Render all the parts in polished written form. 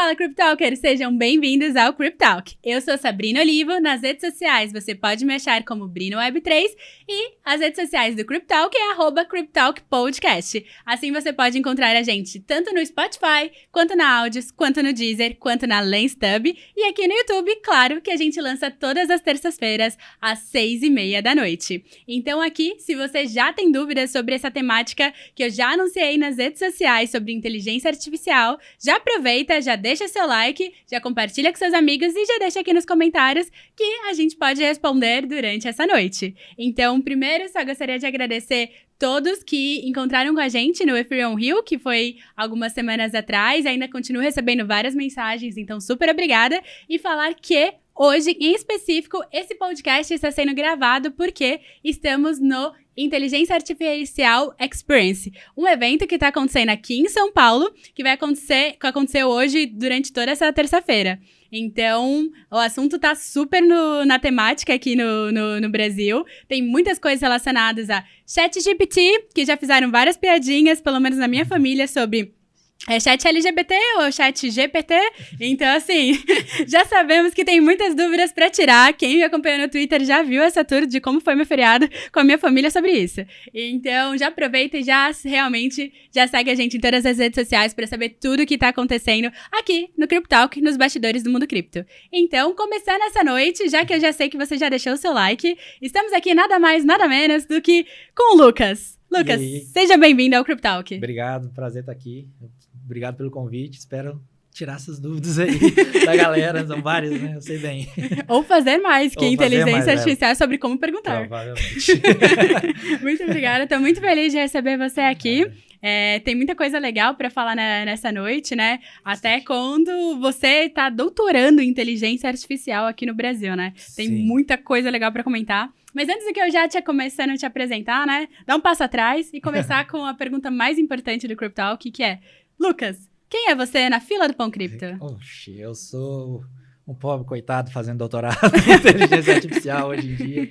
Fala, Cryptalkers! Sejam bem-vindos ao Cryptalk. Eu sou Sabrina Olivo, nas redes sociais você pode me achar como BrinoWeb3 e as redes sociais do Cryptalk é @CryptalkPodcast. Assim você pode encontrar a gente tanto no Spotify, quanto na Audios, quanto no Deezer, quanto na LensTub e aqui no YouTube, claro que a gente lança todas as terças-feiras às 6:30 da noite. Então aqui, se você já tem dúvidas sobre essa temática que eu já anunciei nas redes sociais sobre inteligência artificial, já aproveita, já deixa seu like, já compartilha com seus amigos e já deixa aqui nos comentários que a gente pode responder durante essa noite. Então, primeiro, só gostaria de agradecer todos que encontraram com a gente no Ethereum Hill, que foi algumas semanas atrás, ainda continuo recebendo várias mensagens, então super obrigada, e falar que hoje, em específico, esse podcast está sendo gravado porque estamos no Inteligência Artificial Experience, um evento que está acontecendo aqui em São Paulo, que aconteceu hoje durante toda essa terça-feira. Então, o assunto tá super na temática aqui no Brasil. Tem muitas coisas relacionadas a ChatGPT, que já fizeram várias piadinhas, pelo menos na minha família, sobre chat LGBT ou chat GPT. Então, assim, já sabemos que tem muitas dúvidas pra tirar. Quem me acompanhou no Twitter já viu essa tour de como foi meu feriado com a minha família sobre isso. Então, já aproveita e já segue a gente em todas as redes sociais pra saber tudo o que tá acontecendo aqui no Cryptalk, nos bastidores do mundo cripto. Então, começando essa noite, já que eu já sei que você já deixou o seu like, estamos aqui nada mais, nada menos do que com o Lucas. Lucas, seja bem-vindo ao Cryptalk. Obrigado, prazer estar aqui. Obrigado pelo convite, espero tirar essas dúvidas aí da galera, são várias, né? Eu sei bem. Ou fazer mais, que inteligência artificial é sobre como perguntar. Provavelmente. Muito obrigada, estou muito feliz de receber você aqui. Tem muita coisa legal para falar nessa noite, né? Até quando você está doutorando em inteligência artificial aqui no Brasil, né? Tem muita coisa legal para comentar. Mas antes de que eu já começando a te apresentar, né? Dá um passo atrás e começar com a pergunta mais importante do Cryptalk, que é: Lucas, quem é você na fila do Pão Cripto? Oxi, eu sou um pobre coitado fazendo doutorado em inteligência artificial hoje em dia.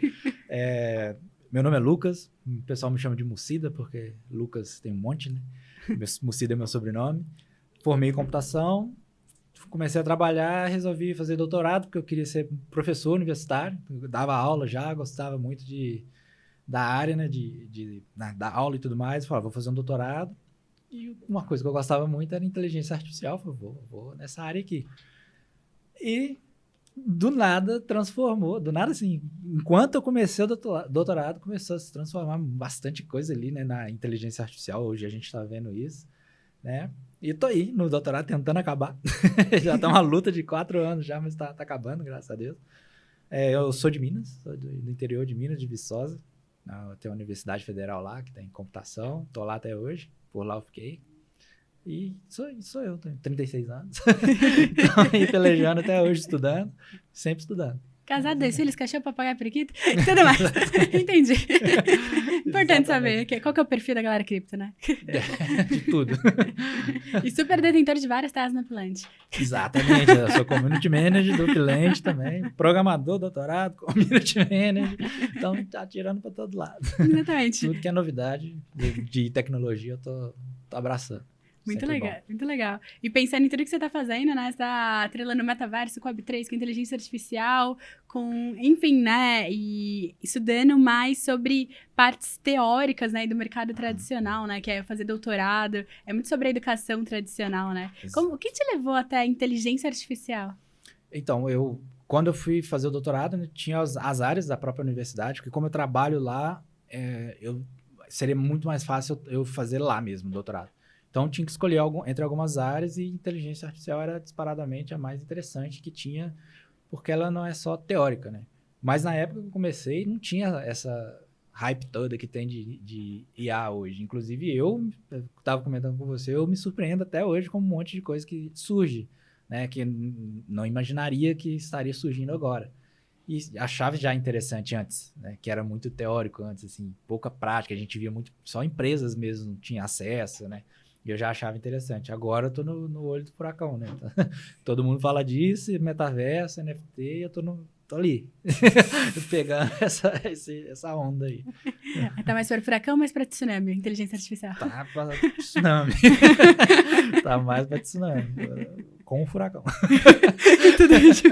Meu nome é Lucas, o pessoal me chama de Mucida, porque Lucas tem um monte, né? Mucida é meu sobrenome. Formei em computação, comecei a trabalhar, resolvi fazer doutorado, porque eu queria ser professor universitário. Eu dava aula já, gostava muito da área, né? Da aula e tudo mais. Falei, vou fazer um doutorado. E uma coisa que eu gostava muito era inteligência artificial. Falei, vou nessa área aqui. E do nada transformou. Do nada, assim, enquanto eu comecei o doutorado, começou a se transformar bastante coisa ali, né, na inteligência artificial. Hoje a gente está vendo isso, né? E tô aí no doutorado tentando acabar. Já tá uma luta de 4 anos já, mas tá acabando, graças a Deus. Eu sou de Minas, sou do interior de Minas, de Viçosa. Tem uma universidade federal lá que tem computação. Tô lá até hoje. Por lá eu fiquei. E sou eu, tenho 36 anos. Então, aí pelejando até hoje, estudando, sempre estudando. Casado, 2 filhos, cachorro, papagaio, periquito, tudo mais. Entendi. Importante saber qual que é o perfil da galera cripto, né? De tudo. E super detentor de várias terras na Upland. Exatamente, eu sou community manager do Upland também, programador, doutorado, community manager, então tá tirando para todo lado. Exatamente. Tudo que é novidade de tecnologia eu tô abraçando. Muito legal, muito legal. E pensando em tudo que você está fazendo, né? Você está atrelando o metaverso com Web3, com inteligência artificial, enfim, né? E estudando mais sobre partes teóricas, né? Do mercado tradicional, né? Que é fazer doutorado. É muito sobre a educação tradicional, né? O que te levou até a inteligência artificial? Então, quando eu fui fazer o doutorado, né, tinha as áreas da própria universidade, porque como eu trabalho lá, seria muito mais fácil eu fazer lá mesmo o doutorado. Então, tinha que escolher entre algumas áreas e inteligência artificial era disparadamente a mais interessante que tinha, porque ela não é só teórica, né? Mas na época que eu comecei, não tinha essa hype toda que tem de IA hoje. Inclusive, eu estava comentando com você, eu me surpreendo até hoje com um monte de coisa que surge, né? Que não imaginaria que estaria surgindo agora. E achava já interessante antes, né? Que era muito teórico antes, assim, pouca prática. A gente via muito, só empresas mesmo tinham acesso, né? E eu já achava interessante. Agora eu tô no olho do furacão, né? Todo mundo fala disso, metaverso, NFT, e eu tô tô ali. Pegando essa onda aí. Tá mais para furacão ou mais para tsunami, inteligência artificial? Tá pra tsunami. Tá mais pra tsunami. Com o furacão. Tudo isso.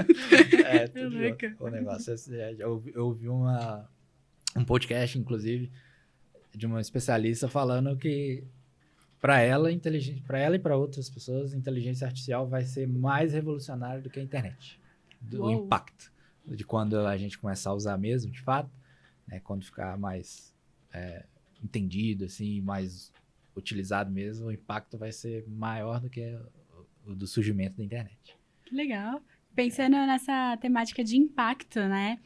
Tudo junto. O negócio. Eu ouvi um podcast, inclusive, de uma especialista falando que para ela e para outras pessoas, a inteligência artificial vai ser mais revolucionária do que a internet. O impacto de quando a gente começar a usar mesmo, de fato, né, quando ficar mais entendido, assim, mais utilizado mesmo, o impacto vai ser maior do que o do surgimento da internet. Que legal. Pensando nessa temática de impacto, né?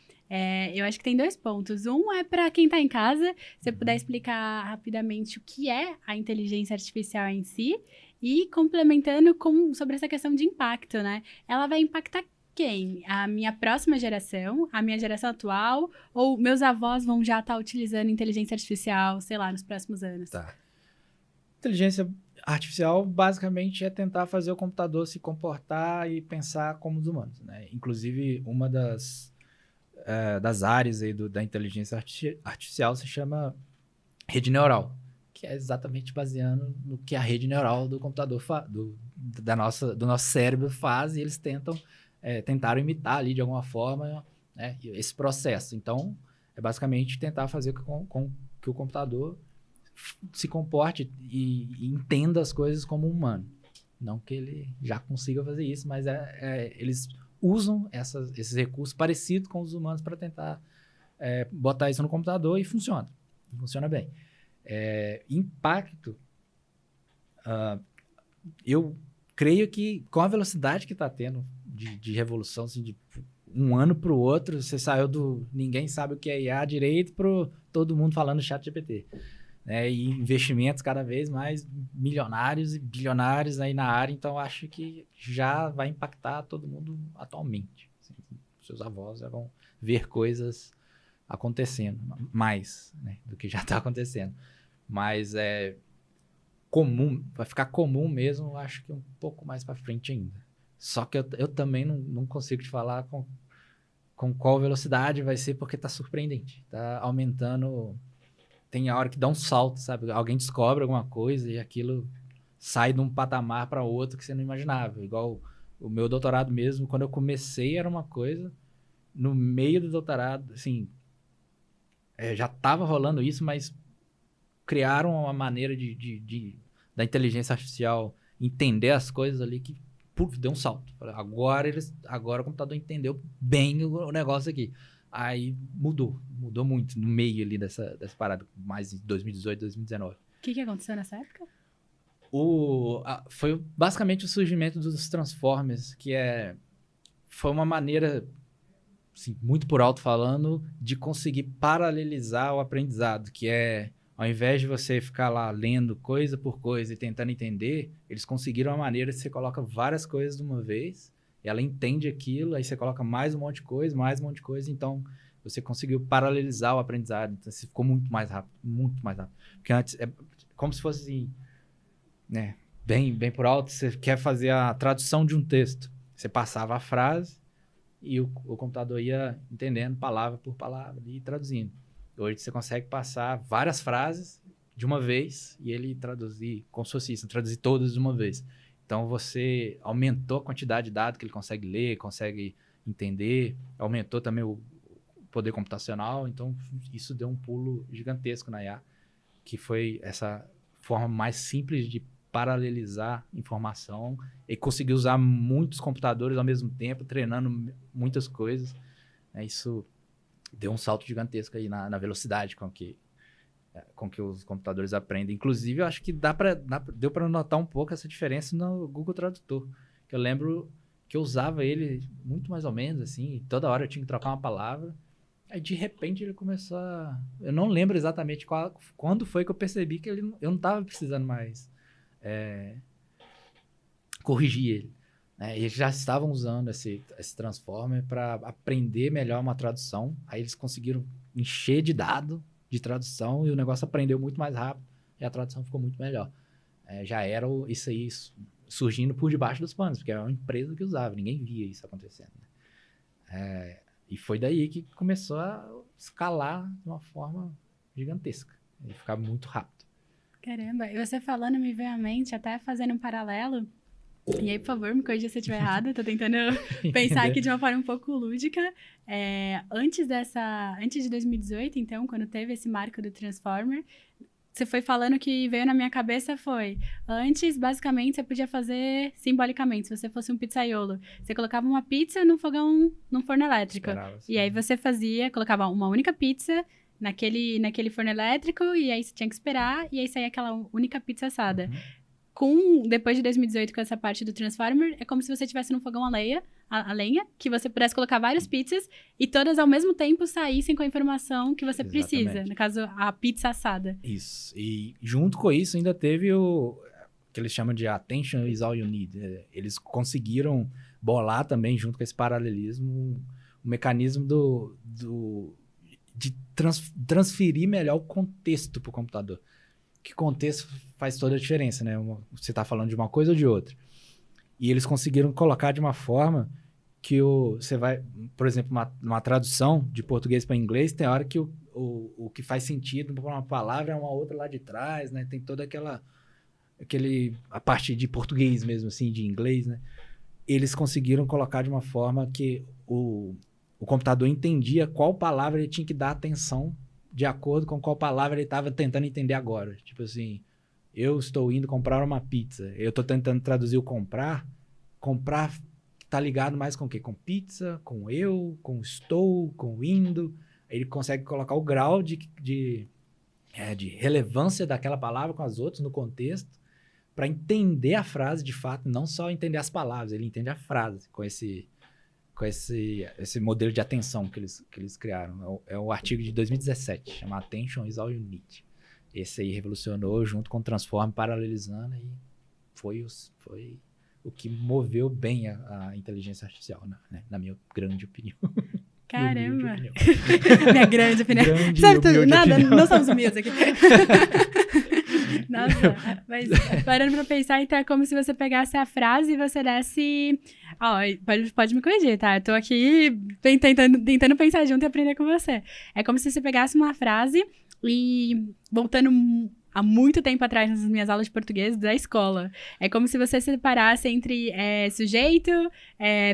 Eu acho que tem 2 pontos. Um é para quem está em casa, se você puder explicar rapidamente o que é a inteligência artificial em si, e complementando sobre essa questão de impacto, né? Ela vai impactar quem? A minha próxima geração, a minha geração atual, ou meus avós vão já estar utilizando inteligência artificial, sei lá, nos próximos anos? Tá. Inteligência artificial, basicamente, é tentar fazer o computador se comportar e pensar como os humanos, né? Inclusive, uma das áreas aí da inteligência artificial se chama rede neural, que é exatamente baseando no que a rede neural do computador do nosso cérebro faz, e eles tentaram imitar ali de alguma forma, né, esse processo. Então, é basicamente tentar fazer com que o computador se comporte e entenda as coisas como um humano. Não que ele já consiga fazer isso, mas eles usam esses recursos parecidos com os humanos para tentar botar isso no computador, e funciona. Funciona bem. Impacto, eu creio que com a velocidade que está tendo de revolução, assim, de um ano para o outro, você saiu do ninguém sabe o que é IA direito para todo mundo falando ChatGPT. E investimentos cada vez mais milionários e bilionários aí na área, então acho que já vai impactar todo mundo atualmente. Assim, seus avós já vão ver coisas acontecendo mais, né, do que já está acontecendo. Mas comum, vai ficar comum mesmo, acho que um pouco mais para frente ainda. Só que eu também não consigo te falar com qual velocidade vai ser, porque está surpreendente. Está aumentando. Tem a hora que dá um salto, sabe? Alguém descobre alguma coisa e aquilo sai de um patamar para outro que você não imaginava. Igual o meu doutorado mesmo, quando eu comecei era uma coisa, no meio do doutorado, assim, já estava rolando isso, mas criaram uma maneira da inteligência artificial entender as coisas ali que deu um salto. Agora o computador entendeu bem o negócio aqui. Aí mudou muito no meio ali dessa parada, mais em 2018, 2019. O que aconteceu nessa época? Foi basicamente o surgimento dos Transformers, que foi uma maneira, assim, muito por alto falando, de conseguir paralelizar o aprendizado, que ao invés de você ficar lá lendo coisa por coisa e tentando entender, eles conseguiram uma maneira que você coloca várias coisas de uma vez, ela entende aquilo, aí você coloca mais um monte de coisa, então você conseguiu paralelizar o aprendizado, então você ficou muito mais rápido. Porque antes é como se fosse assim, né, bem por alto, você quer fazer a tradução de um texto, você passava a frase e o computador ia entendendo palavra por palavra e traduzindo. Hoje você consegue passar várias frases de uma vez e ele traduzir, como se fosse isso, traduzir todas de uma vez. Então, você aumentou a quantidade de dados que ele consegue ler, consegue entender, aumentou também o poder computacional, então isso deu um pulo gigantesco na IA, que foi essa forma mais simples de paralelizar informação e conseguir usar muitos computadores ao mesmo tempo, treinando muitas coisas. Isso deu um salto gigantesco aí na velocidade com que os computadores aprendem. Inclusive, eu acho que deu para notar um pouco essa diferença no Google Tradutor. Que eu lembro que eu usava ele muito mais ou menos, assim, toda hora eu tinha que trocar uma palavra. Aí, de repente, ele começou a... Eu não lembro exatamente quando foi que eu percebi que eu não estava precisando mais corrigir ele. E eles já estavam usando esse Transformer para aprender melhor uma tradução. Aí eles conseguiram encher de dado de tradução e o negócio aprendeu muito mais rápido e a tradução ficou muito melhor. Já era isso aí surgindo por debaixo dos panos, porque era uma empresa que usava, ninguém via isso acontecendo. E foi daí que começou a escalar de uma forma gigantesca. E ficar muito rápido. Caramba, e você falando me veio à mente, até fazendo um paralelo. E aí, por favor, me corrija se eu estiver errada. Tô tentando pensar aqui de uma forma um pouco lúdica. Antes de 2018, então, quando teve esse marco do Transformer, você foi falando que veio na minha cabeça antes, basicamente, você podia fazer simbolicamente, se você fosse um pizzaiolo. Você colocava uma pizza num forno elétrico. E aí você colocava uma única pizza naquele forno elétrico, e aí você tinha que esperar, e aí saía aquela única pizza assada. Depois de 2018, com essa parte do Transformer, é como se você estivesse num fogão a lenha, que você pudesse colocar várias pizzas, e todas ao mesmo tempo saíssem com a informação que você precisa. No caso, a pizza assada. Isso. E junto com isso, ainda teve o que eles chamam de Attention is all you need. Eles conseguiram bolar também, junto com esse paralelismo, o mecanismo de transferir melhor o contexto para o computador. Que contexto faz toda a diferença, né? Você está falando de uma coisa ou de outra. E eles conseguiram colocar de uma forma que você vai... Por exemplo, uma tradução de português para inglês, tem hora que o que faz sentido para uma palavra é uma outra lá de trás, né? Tem toda a parte de português mesmo, assim, de inglês, né? Eles conseguiram colocar de uma forma que o computador entendia qual palavra ele tinha que dar atenção de acordo com qual palavra ele estava tentando entender agora. Tipo assim, eu estou indo comprar uma pizza. Eu estou tentando traduzir o comprar. Comprar tá ligado mais com o quê? Com pizza, com eu, com estou, com indo. Aí ele consegue colocar o grau de relevância daquela palavra com as outras no contexto para entender a frase de fato, não só entender as palavras, ele entende a frase com esse modelo de atenção que eles criaram. É o artigo de 2017, chama Attention is all you need. Esse aí revolucionou junto com o Transform, paralelizando, e foi o que moveu bem a inteligência artificial, né? Na minha grande opinião. Caramba! Opinião. Minha grande opinião. Sabe tudo, nada, opinião. Não somos humildes aqui. Nossa, mas parando pra pensar, então é como se você pegasse a frase e você desse... pode me corrigir, tá? Eu tô aqui tentando pensar junto e aprender com você. É como se você pegasse uma frase e, voltando há muito tempo atrás nas minhas aulas de português da escola, é como se você separasse entre sujeito,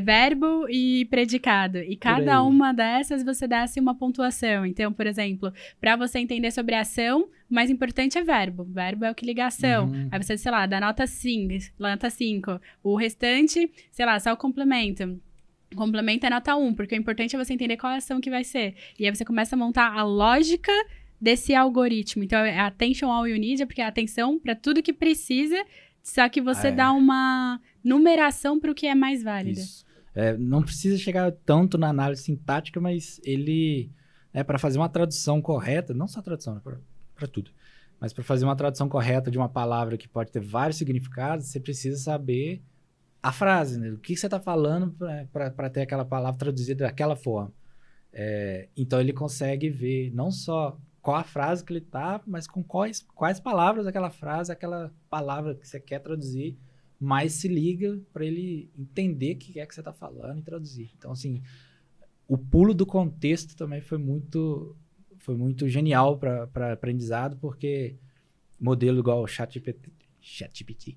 verbo e predicado. E cada uma dessas você desse uma pontuação. Então, por exemplo, para você entender sobre a ação, o mais importante é verbo. Verbo é o que liga a ação. Aí você, sei lá, dá nota 5. O restante, sei lá, só o complemento. O complemento é nota 1, porque o importante é você entender qual é a ação que vai ser. E aí você começa a montar a lógica desse algoritmo. Então, é attention all you need, porque é atenção para tudo que precisa, só que você dá uma numeração para o que é mais válido. Isso. Não precisa chegar tanto na análise sintática, mas ele, para fazer uma tradução correta, não só tradução, né, para tudo, mas para fazer uma tradução correta de uma palavra que pode ter vários significados, você precisa saber a frase, né? O que você está falando para ter aquela palavra traduzida daquela forma. Então, ele consegue ver não só qual a frase que ele tá, mas com quais palavras daquela frase, aquela palavra que você quer traduzir, mais se liga para ele entender o que é que você está falando e traduzir. Então, assim, o pulo do contexto também foi muito genial para aprendizado, porque modelo igual o ChatGPT,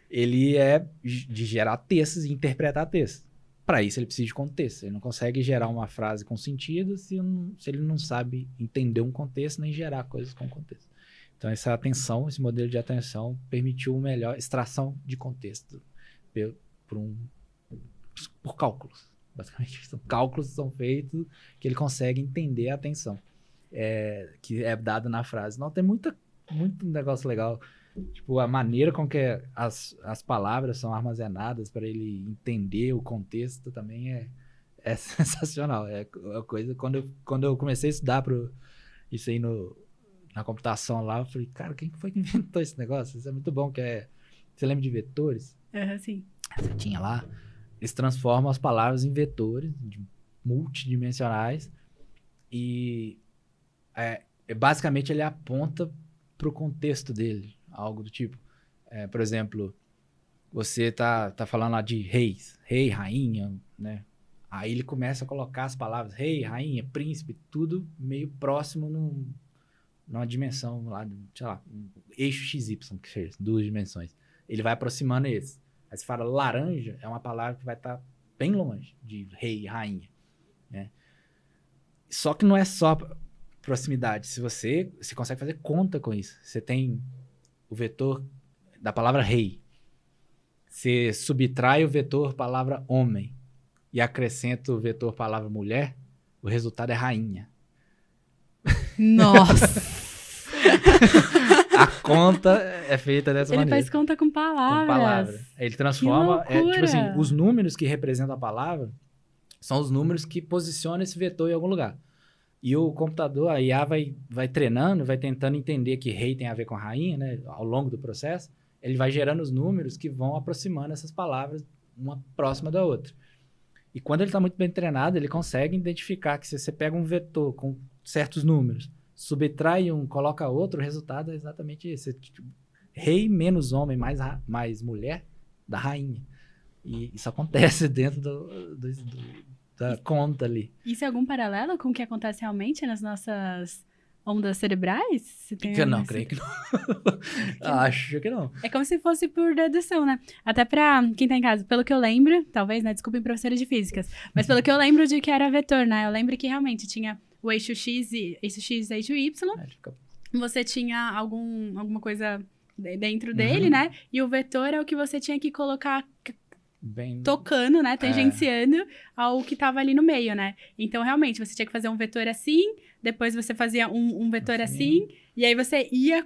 ele é de gerar textos e interpretar textos. Para isso, ele precisa de contexto. Ele não consegue gerar uma frase com sentido se ele não sabe entender um contexto nem gerar coisas com contexto. Então, essa atenção, esse modelo de atenção permitiu uma melhor extração de contexto por cálculos. Basicamente, cálculos são feitos que ele consegue entender a atenção que é dada na frase. Não, tem muito negócio legal. Tipo, a maneira com que as palavras são armazenadas para ele entender o contexto também é sensacional. É coisa... Quando eu comecei a estudar isso aí na computação lá, eu falei, cara, quem foi que inventou esse negócio? Isso é muito bom, você lembra de vetores? Sim. Você tinha lá, eles transformam as palavras em vetores multidimensionais e basicamente ele aponta para o contexto dele. Algo do tipo, por exemplo, você tá falando lá de reis, rei, rainha, né? Aí ele começa a colocar as palavras rei, rainha, príncipe, tudo meio próximo numa dimensão lá, sei lá, um eixo XY, que seja, 2 dimensões. Ele vai aproximando esses. Aí você fala laranja, é uma palavra que vai estar bem longe de rei, rainha, né? Só que não é só proximidade. Se você consegue fazer conta com isso. Você tem o vetor da palavra rei. Você subtrai o vetor palavra homem e acrescenta o vetor palavra mulher, o resultado é rainha. Nossa! A conta é feita dessa maneira. Ele faz conta com palavras. Com palavra. Ele transforma... tipo assim, os números que representam a palavra são os números que posicionam esse vetor em algum lugar. E o computador, a IA vai treinando, vai tentando entender que rei tem a ver com rainha, né? Ao longo do processo, ele vai gerando os números que vão aproximando essas palavras uma próxima da outra. E quando ele está muito bem treinado, ele consegue identificar que se você pega um vetor com certos números, subtrai um, coloca outro, o resultado é exatamente esse. Tipo, rei menos homem mais mulher da rainha. E isso acontece dentro da conta ali. Isso é algum paralelo com o que acontece realmente nas nossas ondas cerebrais? Você tem Não, creio que não. Acho que não. É como se fosse por dedução, né? Até pra quem tá em casa, pelo que eu lembro, talvez, né? Desculpem, professores de físicas. Mas pelo que eu lembro de que era vetor, né? Eu lembro que realmente tinha o eixo X e eixo Y. Você tinha alguma coisa dentro dele, né? E o vetor é o que você tinha que colocar... tocando, né? Tangenciando ao que tava ali no meio, né? Então, realmente, você tinha que fazer um vetor assim, depois você fazia um vetor assim, e aí você ia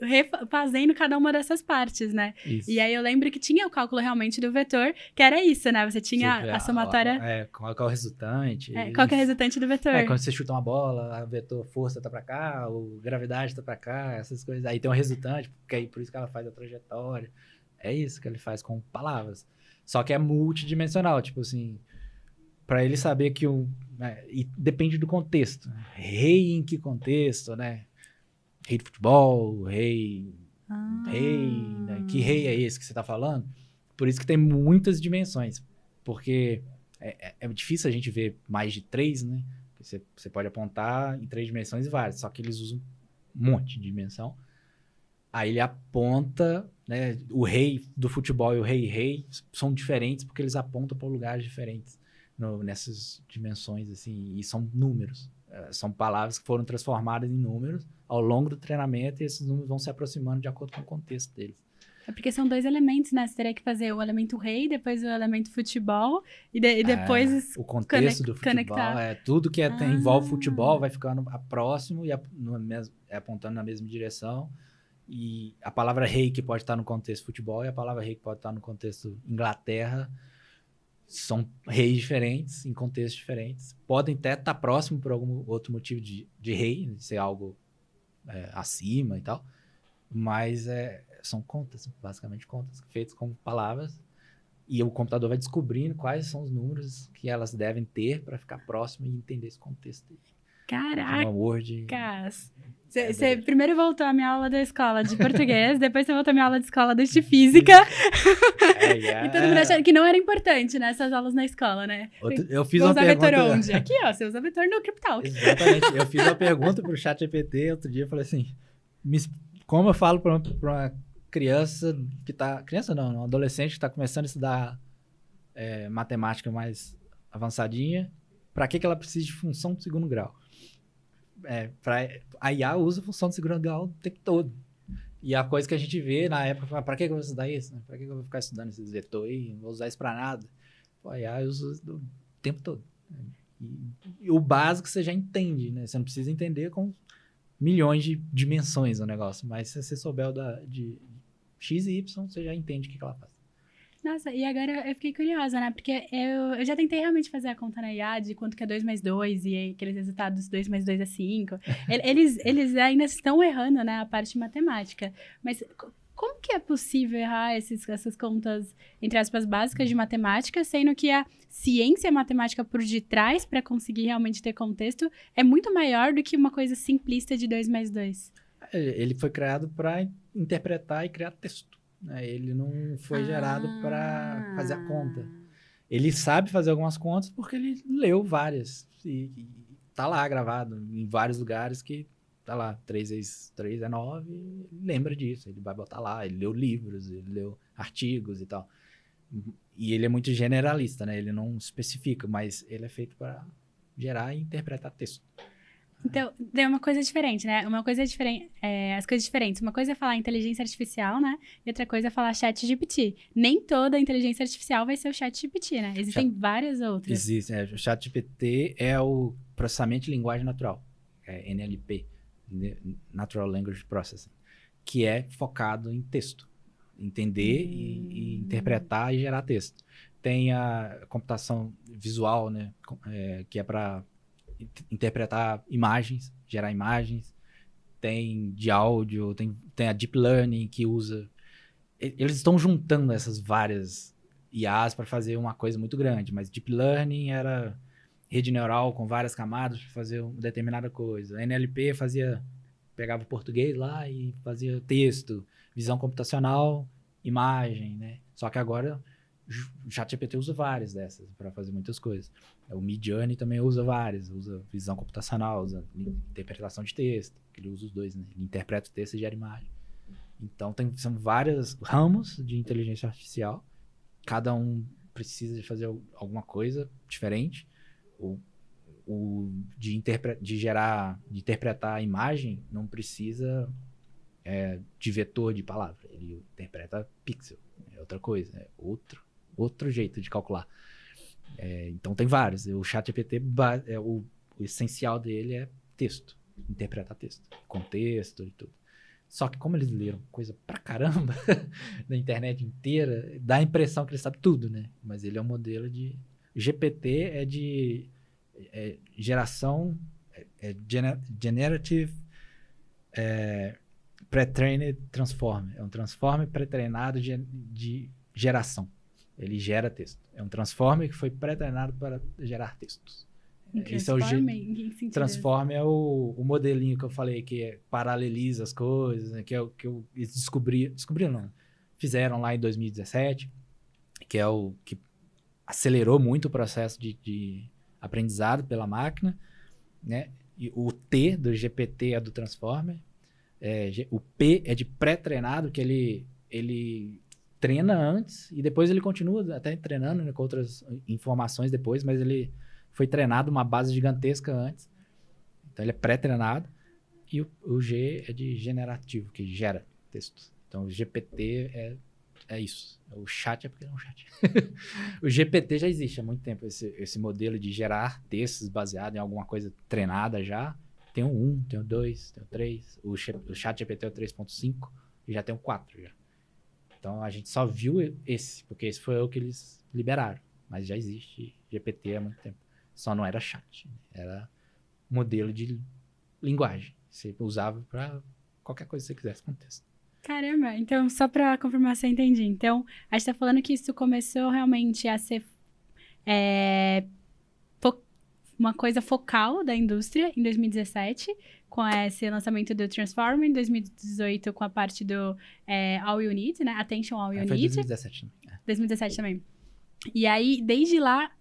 refazendo cada uma dessas partes, né? Isso. E aí eu lembro que tinha o cálculo realmente do vetor, que era isso, né? Você tinha a somatória... qual é o resultante. qual que é o resultante do vetor. Quando você chuta uma bola, a vetor força tá pra cá, ou gravidade tá pra cá, essas coisas. Aí tem um resultante, porque aí por isso que ela faz a trajetória. É isso que ele faz com palavras. Só que é multidimensional, tipo assim, para ele saber que e depende do contexto. Rei em que contexto, né? Rei de futebol, rei, né? Que rei é esse que você tá falando? Por isso que tem muitas dimensões, porque é difícil a gente ver mais de 3, né? Você pode apontar em 3 dimensões e várias, só que eles usam um monte de dimensão. Aí ele aponta, né? O rei do futebol e o rei são diferentes porque eles apontam para lugares diferentes nessas dimensões, assim, e são números. São palavras que foram transformadas em números ao longo do treinamento e esses números vão se aproximando de acordo com o contexto deles. É porque são 2 elementos, né? Você teria que fazer o elemento rei, depois o elemento futebol, e depois o contexto do futebol, conectar. Tudo que envolve futebol vai ficando próximo e apontando na mesma direção. E a palavra rei que pode estar no contexto futebol e a palavra rei que pode estar no contexto Inglaterra são reis diferentes, em contextos diferentes. Podem até estar próximo por algum outro motivo de rei, de ser algo acima e tal, mas são contas, basicamente contas, feitas com palavras, e o computador vai descobrindo quais são os números que elas devem ter para ficar próximo e entender esse contexto. Caraca! Word. Você primeiro voltou à minha aula da escola de português, depois você voltou à minha aula de escola de física. E todo mundo achando que não era importante, né? Essas aulas na escola, né? Eu fiz uma pergunta... vetor onde? Aqui, ó, você usa vetor no CryptTalk. Exatamente. Eu fiz uma pergunta pro ChatGPT outro dia, eu falei assim, como eu falo para uma criança que tá... Criança não, um adolescente que está começando a estudar matemática mais avançadinha, para que ela precisa de função de segundo grau? A IA usa função de segundo grau o tempo todo. E a coisa que a gente vê na época, para que eu vou estudar isso? Para que eu vou ficar estudando esses vetores aí? Não vou usar isso para nada. A IA usa o tempo todo. E o básico você já entende, né? Você não precisa entender com milhões de dimensões o negócio, mas se você souber de X e Y, você já entende o que ela faz. Nossa, e agora eu fiquei curiosa, né? Porque eu já tentei realmente fazer a conta na IA de quanto que é 2 mais 2 e aqueles resultados 2 mais 2 é 5. Eles ainda estão errando, né? A parte matemática. Mas como que é possível errar essas contas, entre aspas, básicas de matemática, sendo que a ciência matemática por detrás, para conseguir realmente ter contexto, é muito maior do que uma coisa simplista de 2 mais 2? Ele foi criado para interpretar e criar texto. Ele não foi gerado para fazer a conta. Ele sabe fazer algumas contas porque ele leu várias. E tá lá gravado em vários lugares que tá lá, 3 vezes 3 é 9, ele lembra disso. Ele vai botar lá, ele leu livros, ele leu artigos e tal. E ele é muito generalista, né? Ele não especifica, mas ele é feito para gerar e interpretar texto. Então, é uma coisa diferente, né? Uma coisa diferente, as coisas diferentes. Uma coisa é falar inteligência artificial, né? E outra coisa é falar chat GPT. Nem toda inteligência artificial vai ser o chat GPT, né? Existem várias outras. Existe, o chat GPT é o processamento de linguagem natural, NLP, Natural Language Processing, que é focado em texto. Entender e interpretar e gerar texto. Tem a computação visual, né? Que é para interpretar imagens, gerar imagens. Tem de áudio, tem a Deep Learning que usa... Eles estão juntando essas várias IAs para fazer uma coisa muito grande, mas Deep Learning era rede neural com várias camadas para fazer uma determinada coisa. A NLP pegava o português lá e fazia texto, visão computacional, imagem, né? Só que agora o ChatGPT usa várias dessas para fazer muitas coisas. O Midjourney também usa várias, usa visão computacional, usa interpretação de texto, que ele usa os dois, né? Ele interpreta o texto e gera imagem. Então são vários ramos de inteligência artificial, cada um precisa de fazer alguma coisa diferente. De interpretar a imagem não precisa de vetor de palavra, ele interpreta pixel, é outra coisa, é outro jeito de calcular. Então tem vários. O ChatGPT, o essencial dele é texto, interpretar texto, contexto e tudo. Só que como eles leram coisa pra caramba na internet inteira, dá a impressão que ele sabe tudo, né? Mas ele é um modelo de... GPT é de geração, Generative Pre-trained Transformer. É um transformer pré-treinado de geração. Ele gera texto. É um transformer que foi pré-treinado para gerar textos. Esse é o Transformer é o modelinho que eu falei que paraleliza as coisas, né, que é o que eles descobriram não, fizeram lá em 2017, que é o que acelerou muito o processo de aprendizado pela máquina, né? E o T do GPT é do Transformer, o P é de pré-treinado, que ele treina antes e depois ele continua até treinando, né, com outras informações depois, mas ele foi treinado uma base gigantesca antes. Então ele é pré-treinado. E o G é de generativo, que gera textos. Então o GPT é isso. O chat é porque não é um chat. O GPT já existe há muito tempo, esse modelo de gerar textos baseado em alguma coisa treinada já. Tem o 1, tem o 2, tem o 3. O chat GPT é o 3.5 e já tem o 4 já. Então a gente só viu esse, porque esse foi o que eles liberaram. Mas já existe GPT há muito tempo. Só não era chat, era modelo de linguagem. Você usava para qualquer coisa que você quisesse com texto. Caramba, então só para confirmar se eu entendi. Então, a gente tá falando que isso começou realmente a ser uma coisa focal da indústria em 2017, com esse lançamento do Transformer, em 2018 com a parte do All You Need, né? Attention All You Need. Foi 2017 também. 2017 também. E aí, desde lá,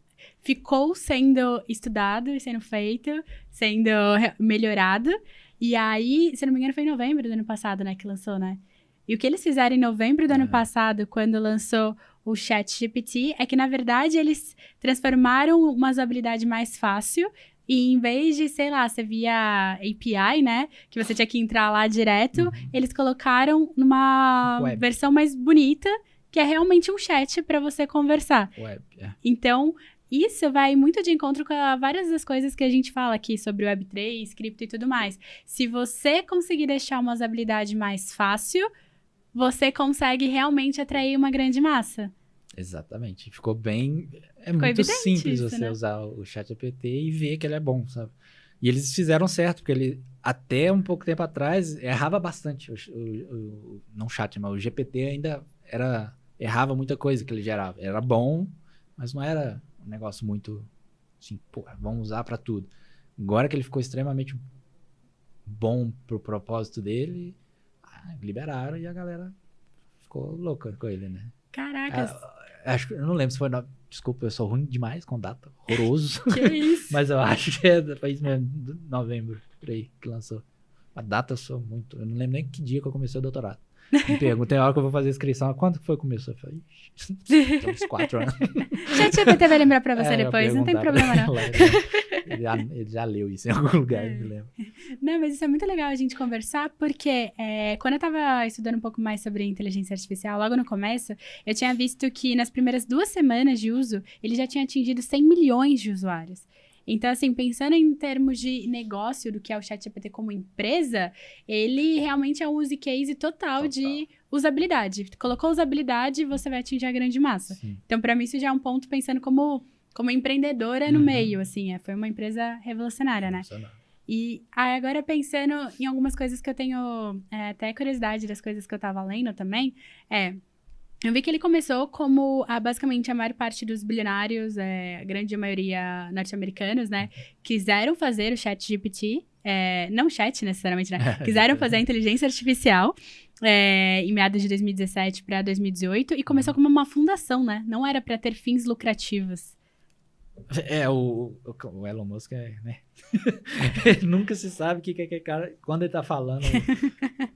ficou sendo estudado e sendo feito, sendo melhorado. E aí, se não me engano, foi em novembro do ano passado, né, que lançou, né? E o que eles fizeram em novembro do ano passado, quando lançou o ChatGPT, é que, na verdade, eles transformaram uma usabilidade mais fácil. E em vez de, sei lá, você via API, né? Que você tinha que entrar lá direto, eles colocaram numa versão mais bonita, que é realmente um chat para você conversar. Então, isso vai muito de encontro com várias das coisas que a gente fala aqui sobre Web3, cripto e tudo mais. Se você conseguir deixar uma usabilidade mais fácil, você consegue realmente atrair uma grande massa. Exatamente. Ficou bem... Ficou muito simples isso, você né? usar o ChatGPT e ver que ele é bom, sabe? E eles fizeram certo, porque ele, até um pouco tempo atrás, errava bastante. Não o chat, mas o GPT ainda errava muita coisa que ele gerava. Era bom, mas não era um negócio muito assim, pô, vamos usar para tudo. Agora que ele ficou extremamente bom pro propósito dele, liberaram e a galera ficou louca com ele, né? Caracas! Acho que eu não lembro se foi. Desculpa, eu sou ruim demais com data. Horroroso. Que isso? Mas eu acho que foi isso mesmo, novembro, por aí, que lançou. A data eu sou muito. Eu não lembro nem que dia que eu comecei o doutorado. Me perguntei a hora que eu vou fazer a inscrição. Quando que foi que começou? Eu falei, ixi, uns 4 anos. ChatGPT vai lembrar pra você depois, não tem problema não. Ele já leu isso em algum lugar, eu me lembro. Não, mas isso é muito legal a gente conversar, porque quando eu tava estudando um pouco mais sobre inteligência artificial, logo no começo, eu tinha visto que nas primeiras 2 semanas de uso, ele já tinha atingido 100 milhões de usuários. Então, assim, pensando em termos de negócio do que é o ChatGPT como empresa, ele realmente é um use case total de usabilidade. Colocou usabilidade, você vai atingir a grande massa. Sim. Então, para mim, isso já é um ponto pensando como empreendedora no meio, assim. Foi uma empresa revolucionária, né? E agora pensando em algumas coisas que eu tenho até curiosidade das coisas que eu tava lendo também, eu vi que ele começou como, basicamente, a maior parte dos bilionários, a grande maioria norte-americanos, né? Quiseram fazer o ChatGPT, não chat necessariamente, né? Quiseram fazer a inteligência artificial em meados de 2017 para 2018 e começou como uma fundação, né? Não era para ter fins lucrativos. O Elon Musk né? Nunca se sabe o que é aquele cara, quando ele tá falando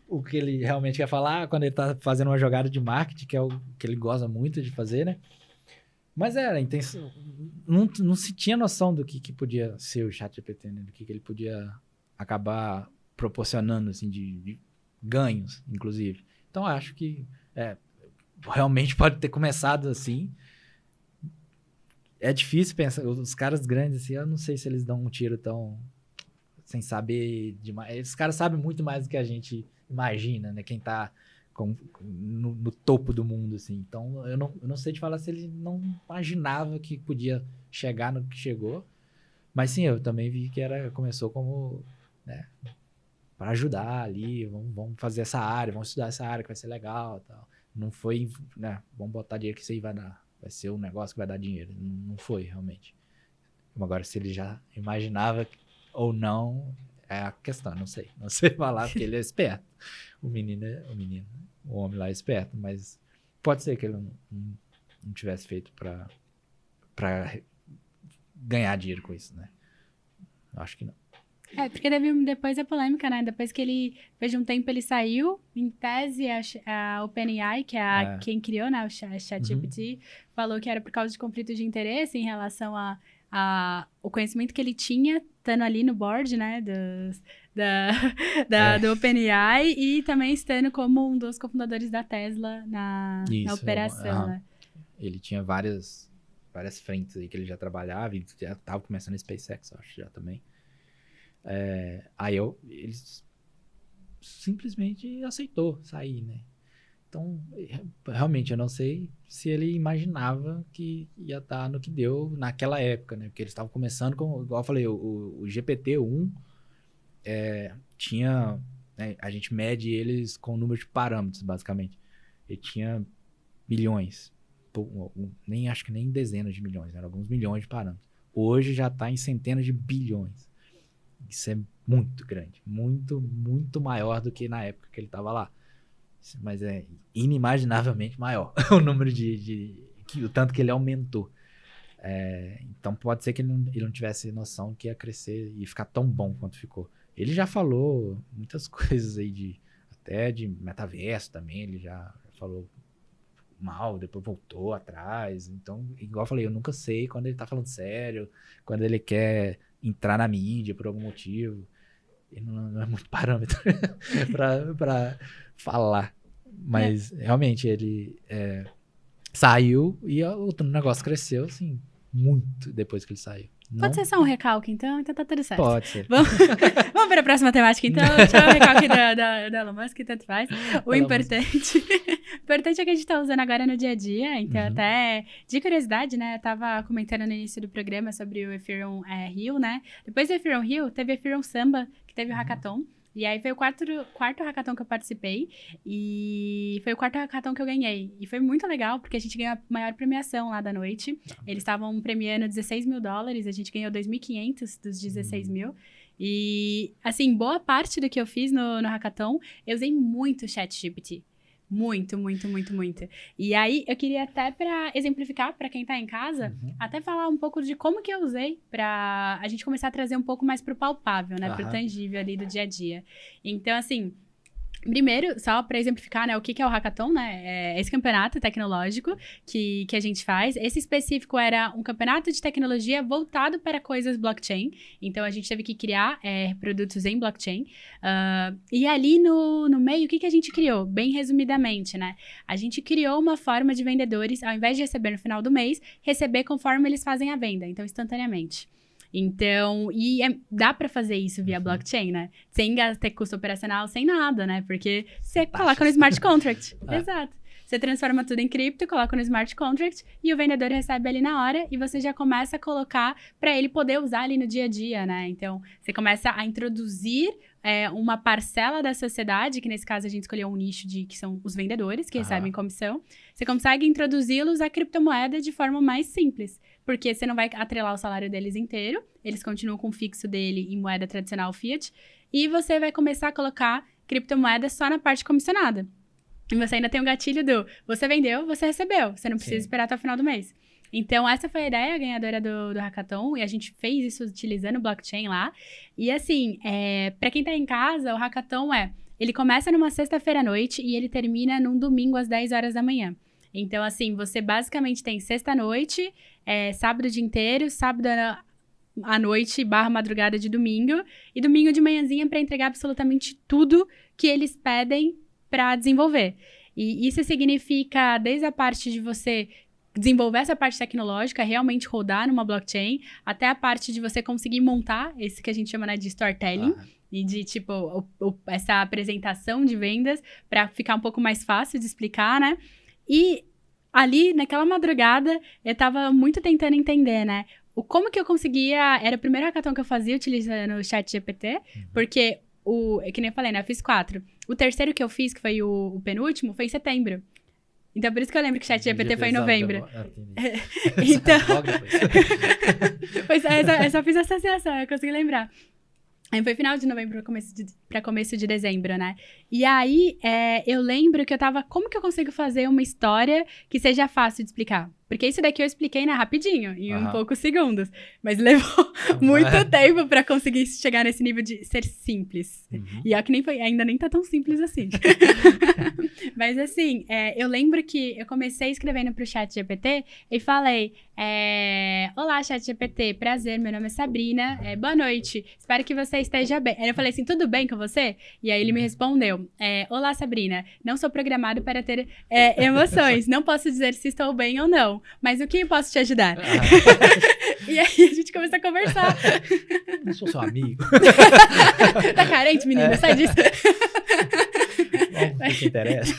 o que ele realmente quer falar, quando ele tá fazendo uma jogada de marketing, que é o que ele gosta muito de fazer, né? Mas a intenção, não se tinha noção do que podia ser o ChatGPT, né? Do que ele podia acabar proporcionando, assim, de ganhos, inclusive. Então, acho que realmente pode ter começado assim. É difícil pensar, os caras grandes, assim, eu não sei se eles dão um tiro tão sem saber demais. Esses caras sabem muito mais do que a gente imagina, né? Quem tá no topo do mundo, assim. Então, eu não sei te falar se ele não imaginava que podia chegar no que chegou. Mas sim, eu também vi que começou como, né, para ajudar ali, vamos fazer essa área, vamos estudar essa área que vai ser legal e tal. Não foi, né, vamos botar dinheiro que isso aí vai ser um negócio que vai dar dinheiro. Não foi, realmente. Agora, se ele já imaginava ou não, é a questão, não sei. Não sei falar, porque ele é esperto. O homem lá é esperto, mas pode ser que ele não tivesse feito para ganhar dinheiro com isso, né? Eu acho que não. Porque depois a polêmica, né? Depois depois de um tempo ele saiu, em tese a OpenAI, que é quem criou, né, o ChatGPT, falou que era por causa de conflito de interesse em relação o conhecimento que ele tinha, estando ali no board, né, do OpenAI, e também estando como um dos cofundadores da Tesla na operação, né? Ele tinha várias frentes aí que ele já trabalhava, e já estava começando a SpaceX, acho, já também. Ele simplesmente aceitou sair, né? Então, realmente, eu não sei se ele imaginava que ia estar no que deu naquela época, né? Porque eles estavam começando, igual eu falei, o GPT-1 tinha... Né, a gente mede eles com o número de parâmetros, basicamente. Ele tinha milhões, acho que nem dezenas de milhões, eram alguns milhões de parâmetros. Hoje já está em centenas de bilhões. Isso é muito grande, muito, muito maior do que na época que ele estava lá. Mas é inimaginavelmente maior o número o tanto que ele aumentou. Então pode ser que ele não tivesse noção que ia crescer e ficar tão bom quanto ficou. Ele já falou muitas coisas aí até de metaverso também, ele já falou mal, depois voltou atrás. Então, igual eu falei, eu nunca sei quando ele tá falando sério, quando ele quer entrar na mídia por algum motivo. Ele não é muito parâmetro pra falar. Mas, realmente, ele saiu e o negócio cresceu, assim, muito depois que ele saiu. Pode ser só um recalque, então tá tudo certo. Pode ser. Vamos para a próxima temática, então. Tchau, o recalque da Elon Musk, tanto faz. O importante é que a gente tá usando agora no dia a dia, então até de curiosidade, né, eu tava comentando no início do programa sobre o Ethereum Hill, né, depois do Ethereum Hill, teve o Ethereum Samba, que teve o Hackathon, e aí foi o quarto hackathon que eu participei, e foi o quarto hackathon que eu ganhei. E foi muito legal, porque a gente ganhou a maior premiação lá da noite. Eles estavam premiando $16 mil, a gente ganhou 2.500 dos 16 mil. E, assim, boa parte do que eu fiz no hackathon, eu usei muito o ChatGPT. Muito, muito, muito, muito. E aí, eu queria até pra exemplificar pra quem tá em casa, até falar um pouco de como que eu usei pra a gente começar a trazer um pouco mais pro palpável, né? Pro tangível ali do dia a dia. Então, assim, primeiro, só para exemplificar, né, o que é o Hackathon, né? É esse campeonato tecnológico que a gente faz. Esse específico era um campeonato de tecnologia voltado para coisas blockchain. Então, a gente teve que criar produtos em blockchain. E ali no meio, o que a gente criou? Bem resumidamente, né? A gente criou uma forma de vendedores, ao invés de receber no final do mês, receber conforme eles fazem a venda. Então, instantaneamente. Então, dá pra fazer isso via blockchain, né? Sem ter custo operacional, sem nada, né? Porque você coloca no smart contract. Exato. Você transforma tudo em cripto, coloca no smart contract e o vendedor recebe ali na hora e você já começa a colocar para ele poder usar ali no dia a dia, né? Então, você começa a introduzir uma parcela da sociedade, que nesse caso a gente escolheu um nicho que são os vendedores, que recebem comissão. Você consegue introduzi-los à criptomoeda de forma mais simples, porque você não vai atrelar o salário deles inteiro, eles continuam com o fixo dele em moeda tradicional fiat, e você vai começar a colocar criptomoeda só na parte comissionada. E você ainda tem o gatilho do você vendeu, você recebeu, você não precisa esperar até o final do mês. Então, essa foi a ideia ganhadora do Hackathon, e a gente fez isso utilizando o blockchain lá. E assim, para quem tá em casa, o Hackathon ele começa numa sexta-feira à noite e ele termina num domingo às 10 horas da manhã. Então, assim, você basicamente tem sexta-noite, sábado o dia inteiro, sábado à noite / madrugada de domingo, e domingo de manhãzinha para entregar absolutamente tudo que eles pedem para desenvolver. E isso significa desde a parte de você desenvolver essa parte tecnológica, realmente rodar numa blockchain, até a parte de você conseguir montar esse que a gente chama, né, de storytelling, e de, tipo, essa apresentação de vendas para ficar um pouco mais fácil de explicar, né? E ali, naquela madrugada, eu tava muito tentando entender, né? Como que eu conseguia... Era o primeiro hackathon que eu fazia utilizando o ChatGPT, porque, que nem eu falei, né? Eu fiz 4. O terceiro que eu fiz, que foi o penúltimo, foi em setembro. Então, por isso que eu lembro que o ChatGPT foi em novembro. Então... eu só fiz a associação, eu consegui lembrar. Aí foi final de novembro para começo de dezembro, né? E aí, eu lembro que eu tava... Como que eu consigo fazer uma história que seja fácil de explicar? Porque isso daqui eu expliquei, né, rapidinho, em poucos segundos. Mas levou muito tempo pra conseguir chegar nesse nível de ser simples. E ó, que ainda nem tá tão simples assim. Mas assim, eu lembro que eu comecei escrevendo pro ChatGPT e falei... Olá, ChatGPT, prazer, meu nome é Sabrina, boa noite, espero que você esteja bem. Aí eu falei assim, tudo bem com você? E aí ele me respondeu, olá, Sabrina, não sou programado para ter emoções, não posso dizer se estou bem ou não, mas o que eu posso te ajudar? E aí a gente começou a conversar. Não sou seu amigo. Tá carente, menina? Sai disso. Bom, o que interessa?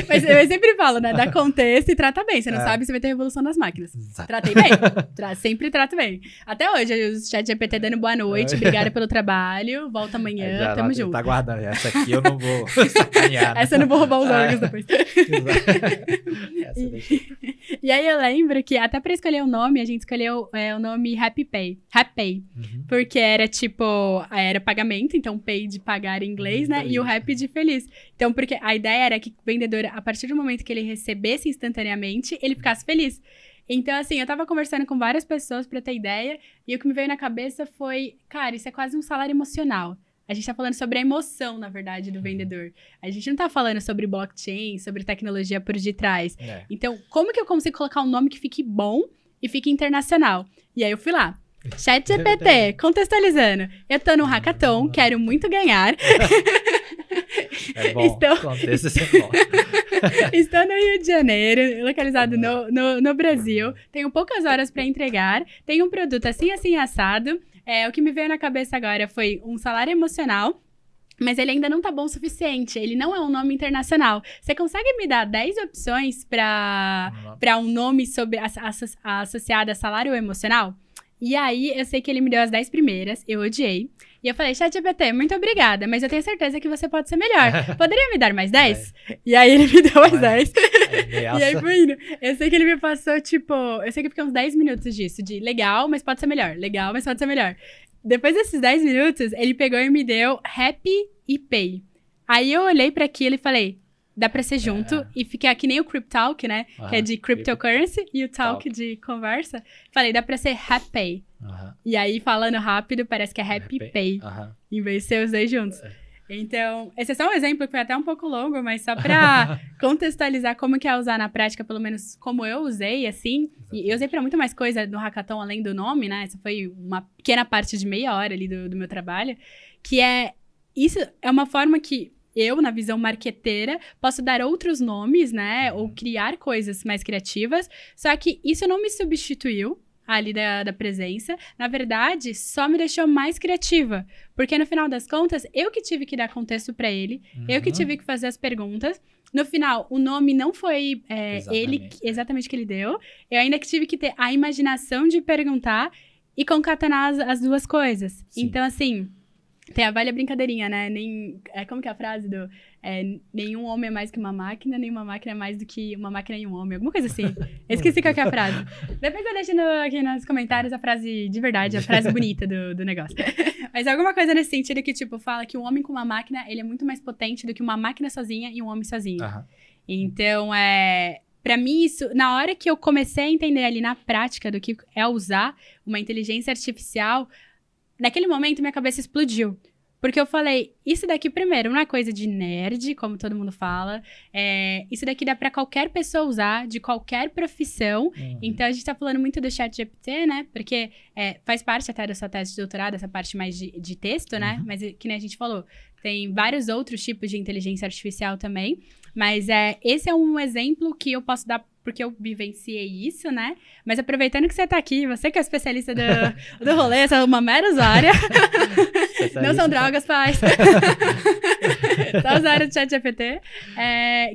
Mas eu sempre falo, né? Dá contexto e trata bem. Você não sabe se vai ter revolução das máquinas. Exato. Tratei bem. Sempre trato bem. Até hoje, eu uso o ChatGPT dando boa noite. Obrigada pelo trabalho. Volta amanhã. Tamo junto. Tá guardando. Essa aqui eu não vou sacanear. Essa eu não vou roubar os órgãos depois. Essa e aí eu lembro que até pra escolher o nome, a gente escolheu o nome Happy Pay. Porque era tipo... Era pagamento. Então, pay de pagar em inglês, né? E o happy de feliz. Então, porque a ideia era que o vendedor, a partir do momento que ele recebesse instantaneamente, ele ficasse feliz. Então, assim, eu tava conversando com várias pessoas pra ter ideia, e o que me veio na cabeça foi, cara, isso é quase um salário emocional. A gente tá falando sobre a emoção, na verdade, do vendedor. A gente não tá falando sobre blockchain, sobre tecnologia por detrás. Então, como que eu consigo colocar um nome que fique bom e fique internacional? E aí eu fui lá. ChatGPT, contextualizando. Eu tô no Hackathon, quero muito ganhar. É bom, contexto é bom. Estou no Rio de Janeiro, localizado no Brasil. Tenho poucas horas para entregar. Tenho um produto assim, assado. O que me veio na cabeça agora foi um salário emocional. Mas ele ainda não tá bom o suficiente. Ele não é um nome internacional. Você consegue me dar 10 opções para um nome associado a salário emocional? E aí, eu sei que ele me deu as 10 primeiras, eu odiei. E eu falei, ChatGPT, muito obrigada, mas eu tenho certeza que você pode ser melhor. Poderia me dar mais 10? E aí, ele me deu mais 10. E aí, foi indo. Eu sei que ele me passou, tipo... Eu sei que fiquei uns 10 minutos disso, de legal, mas pode ser melhor. Legal, mas pode ser melhor. Depois desses 10 minutos, ele pegou e me deu Happy e Pay. Aí, eu olhei pra aquilo e falei... dá pra ser junto e ficar que nem o Cryptalk, né? Que é de cryptocurrency e o talk de conversa. Falei, dá pra ser happy. E aí, falando rápido, parece que é happy pay. Em vez de ser os dois juntos. Então, esse é só um exemplo que foi até um pouco longo, mas só pra contextualizar como que é usar na prática, pelo menos como eu usei, assim. E eu usei pra muito mais coisa no hackathon, além do nome, né? Essa foi uma pequena parte de meia hora ali do meu trabalho. Que é... Isso é uma forma que eu, na visão marqueteira, posso dar outros nomes, né? Ou criar coisas mais criativas. Só que isso não me substituiu ali da presença. Na verdade, só me deixou mais criativa. Porque, no final das contas, eu que tive que dar contexto pra ele. Eu que tive que fazer as perguntas. No final, o nome não foi exatamente que ele deu. Eu ainda que tive que ter a imaginação de perguntar e concatenar as duas coisas. Sim. Então, assim... Tem a velha brincadeirinha, né? Como que é a frase do... nenhum homem é mais que uma máquina, nenhuma máquina é mais do que uma máquina e um homem. Alguma coisa assim. Eu esqueci qual que é a frase. Depois eu deixo aqui nos comentários a frase de verdade, a frase bonita do negócio. Mas alguma coisa nesse sentido que, tipo, fala que um homem com uma máquina, ele é muito mais potente do que uma máquina sozinha e um homem sozinho. Então, pra mim, isso... Na hora que eu comecei a entender ali na prática do que é usar uma inteligência artificial... Naquele momento, minha cabeça explodiu. Porque eu falei, isso daqui, primeiro, não é coisa de nerd, como todo mundo fala. Isso daqui dá pra qualquer pessoa usar, de qualquer profissão. Então, a gente tá falando muito do ChatGPT, né? Porque faz parte até da sua tese de doutorado, essa parte mais de texto, né? Mas, que nem a gente falou, tem vários outros tipos de inteligência artificial também. Mas esse é um exemplo que eu posso dar porque eu vivenciei isso, né? Mas aproveitando que você tá aqui, você que é especialista do rolê, sou uma mera usuária. Não são drogas, pais. Só usuária do ChatGPT.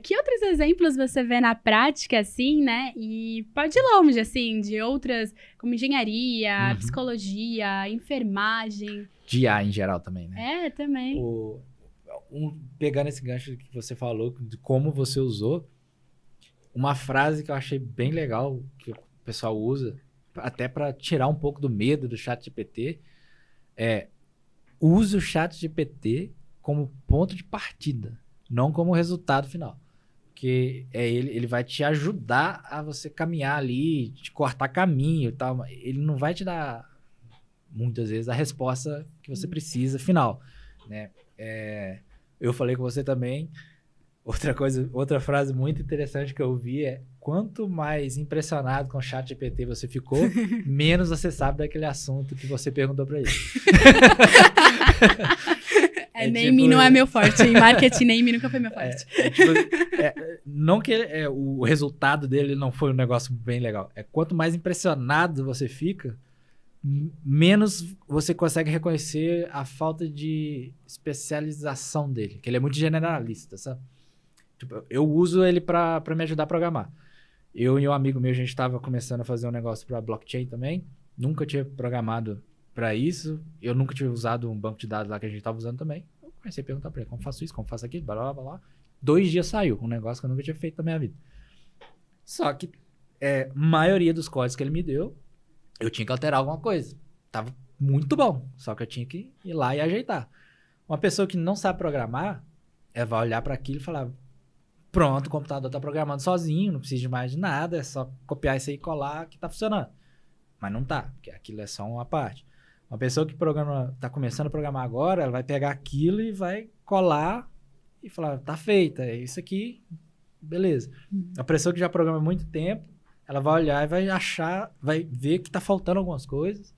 Que outros exemplos você vê na prática, assim, né? E pode ir longe, assim, de outras, como engenharia, psicologia, enfermagem. De IA em geral também, né? Também. Pegando esse gancho que você falou, de como você usou, uma frase que eu achei bem legal, que o pessoal usa, até para tirar um pouco do medo do ChatGPT, use o ChatGPT como ponto de partida, não como resultado final. Porque ele vai te ajudar a você caminhar ali, te cortar caminho e tal. Ele não vai te dar, muitas vezes, a resposta que você precisa final, né? Eu falei com você também... Outra frase muito interessante que eu ouvi é: quanto mais impressionado com o ChatGPT você ficou, menos você sabe daquele assunto que você perguntou para ele. Naming não é meu forte. Em marketing, naming nunca foi meu forte. Não que o resultado dele não foi um negócio bem legal. Quanto mais impressionado você fica, menos você consegue reconhecer a falta de especialização dele. Que ele é muito generalista, sabe? Tipo, eu uso ele para me ajudar a programar. Eu e um amigo meu, a gente estava começando a fazer um negócio para blockchain também. Nunca tinha programado para isso. Eu nunca tinha usado um banco de dados lá que a gente estava usando também. Eu comecei a perguntar para ele, como faço isso, como faço aquilo, blá, blá, blá, blá. 2 dias saiu, um negócio que eu nunca tinha feito na minha vida. Só que a maioria dos códigos que ele me deu, eu tinha que alterar alguma coisa. Tava muito bom, só que eu tinha que ir lá e ajeitar. Uma pessoa que não sabe programar, vai olhar para aquilo e falar... Pronto, o computador tá programando sozinho, não precisa de mais de nada, é só copiar isso aí e colar que tá funcionando. Mas não tá, porque aquilo é só uma parte. Uma pessoa que tá começando a programar agora, ela vai pegar aquilo e vai colar e falar, tá feita, é isso aqui, beleza. A pessoa que já programa há muito tempo, ela vai olhar e vai achar, vai ver que tá faltando algumas coisas.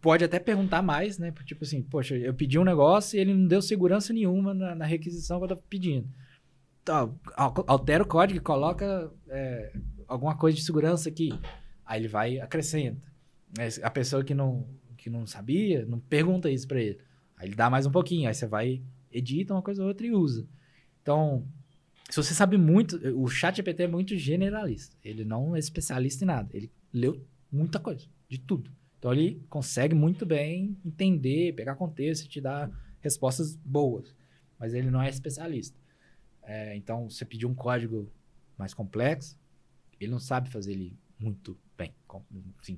Pode até perguntar mais, né? Tipo assim, poxa, eu pedi um negócio e ele não deu segurança nenhuma na requisição que eu tô pedindo. Altera o código e coloca alguma coisa de segurança aqui. Aí ele vai e acrescenta. A pessoa que não sabia, não pergunta isso para ele. Aí ele dá mais um pouquinho. Aí você vai, edita uma coisa ou outra e usa. Então, se você sabe muito... O ChatGPT é muito generalista. Ele não é especialista em nada. Ele leu muita coisa, de tudo. Então, ele consegue muito bem entender, pegar contexto e te dar respostas boas. Mas ele não é especialista. Então, você pedir um código mais complexo, ele não sabe fazer ele muito bem,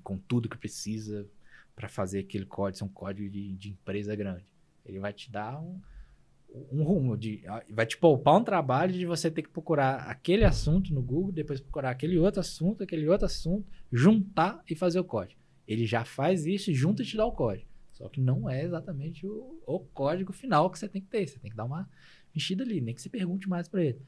com tudo que precisa para fazer aquele código, ser um código de empresa grande. Ele vai te dar um rumo, vai te poupar um trabalho de você ter que procurar aquele assunto no Google, depois procurar aquele outro assunto, juntar e fazer o código. Ele já faz isso, junta e te dá o código. Só que não é exatamente o código final que você tem que ter. Você tem que dar uma mexida ali, nem que você pergunte mais para ele.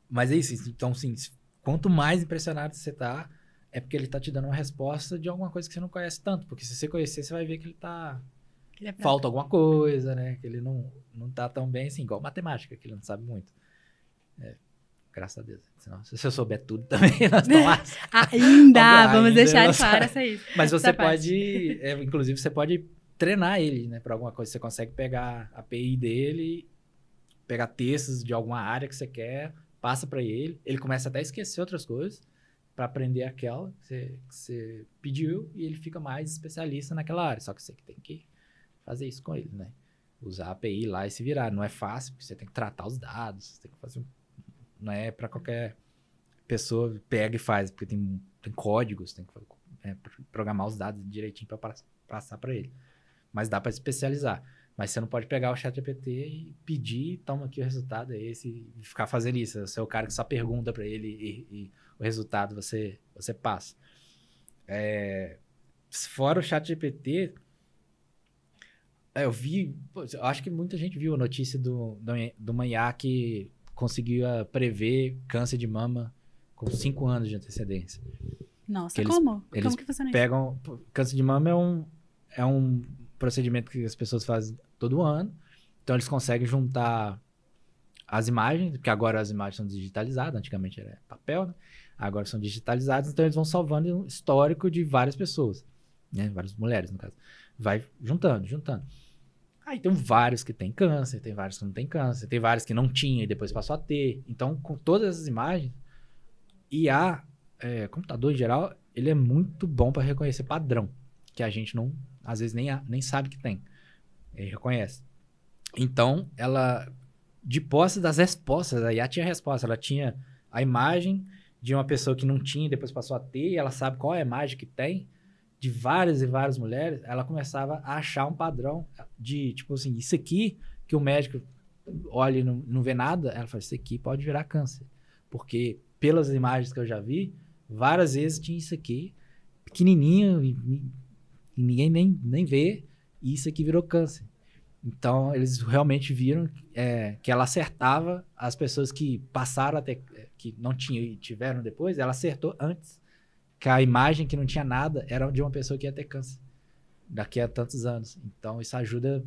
Mas é isso. Então, sim, quanto mais impressionado você tá, é porque ele tá te dando uma resposta de alguma coisa que você não conhece tanto. Porque se você conhecer, você vai ver que ele tá... falta alguma coisa, né? Que ele não tá tão bem assim, igual matemática, que ele não sabe muito. Graças a Deus. Senão, se eu souber tudo também, nós estamos Ainda, vamos deixar claro essa isso. Mas você pode, inclusive, você pode treinar ele, né? Para alguma coisa. Você consegue pegar a API dele, pegar textos de alguma área que você quer, passa para ele. Ele começa até a esquecer outras coisas para aprender aquela que você pediu e ele fica mais especialista naquela área. Só que você tem que fazer isso com ele, né? Usar a API lá e se virar. Não é fácil, porque você tem que tratar os dados, você tem que fazer não é para qualquer pessoa pega e faz, porque tem códigos, tem que programar os dados direitinho para passar para ele. Mas dá para especializar. Mas você não pode pegar o ChatGPT e pedir, toma aqui o resultado é esse, e ficar fazendo isso. Você é o cara que só pergunta para ele e o resultado você passa. Fora o ChatGPT, eu acho que muita gente viu a notícia do uma IA que conseguiu prever câncer de mama com 5 anos de antecedência. Nossa, como? Como que funciona isso? Câncer de mama é um procedimento que as pessoas fazem todo ano. Então, eles conseguem juntar as imagens, porque agora as imagens são digitalizadas, antigamente era papel, né? Agora são digitalizadas, então eles vão salvando um histórico de várias pessoas, né? Várias mulheres, no caso. Vai juntando. Aí tem vários que têm câncer, tem vários que não têm câncer, tem vários que não tinham e depois passou a ter. Então, com todas essas imagens, IA, computador em geral, ele é muito bom para reconhecer padrão, que a gente não, às vezes, nem sabe que tem. Ele reconhece. Então, ela, de posse das respostas, a IA tinha resposta, ela tinha a imagem de uma pessoa que não tinha e depois passou a ter, e ela sabe qual é a imagem que tem, de várias e várias mulheres, ela começava a achar um padrão de, tipo assim, isso aqui que o médico olha e não vê nada, ela fala, isso aqui pode virar câncer. Porque, pelas imagens que eu já vi, várias vezes tinha isso aqui, pequenininho, e ninguém nem vê, e isso aqui virou câncer. Então, eles realmente viram que ela acertava as pessoas que passaram até, que não tinham e tiveram depois, ela acertou antes. Que a imagem que não tinha nada era de uma pessoa que ia ter câncer daqui a tantos anos. Então, isso ajuda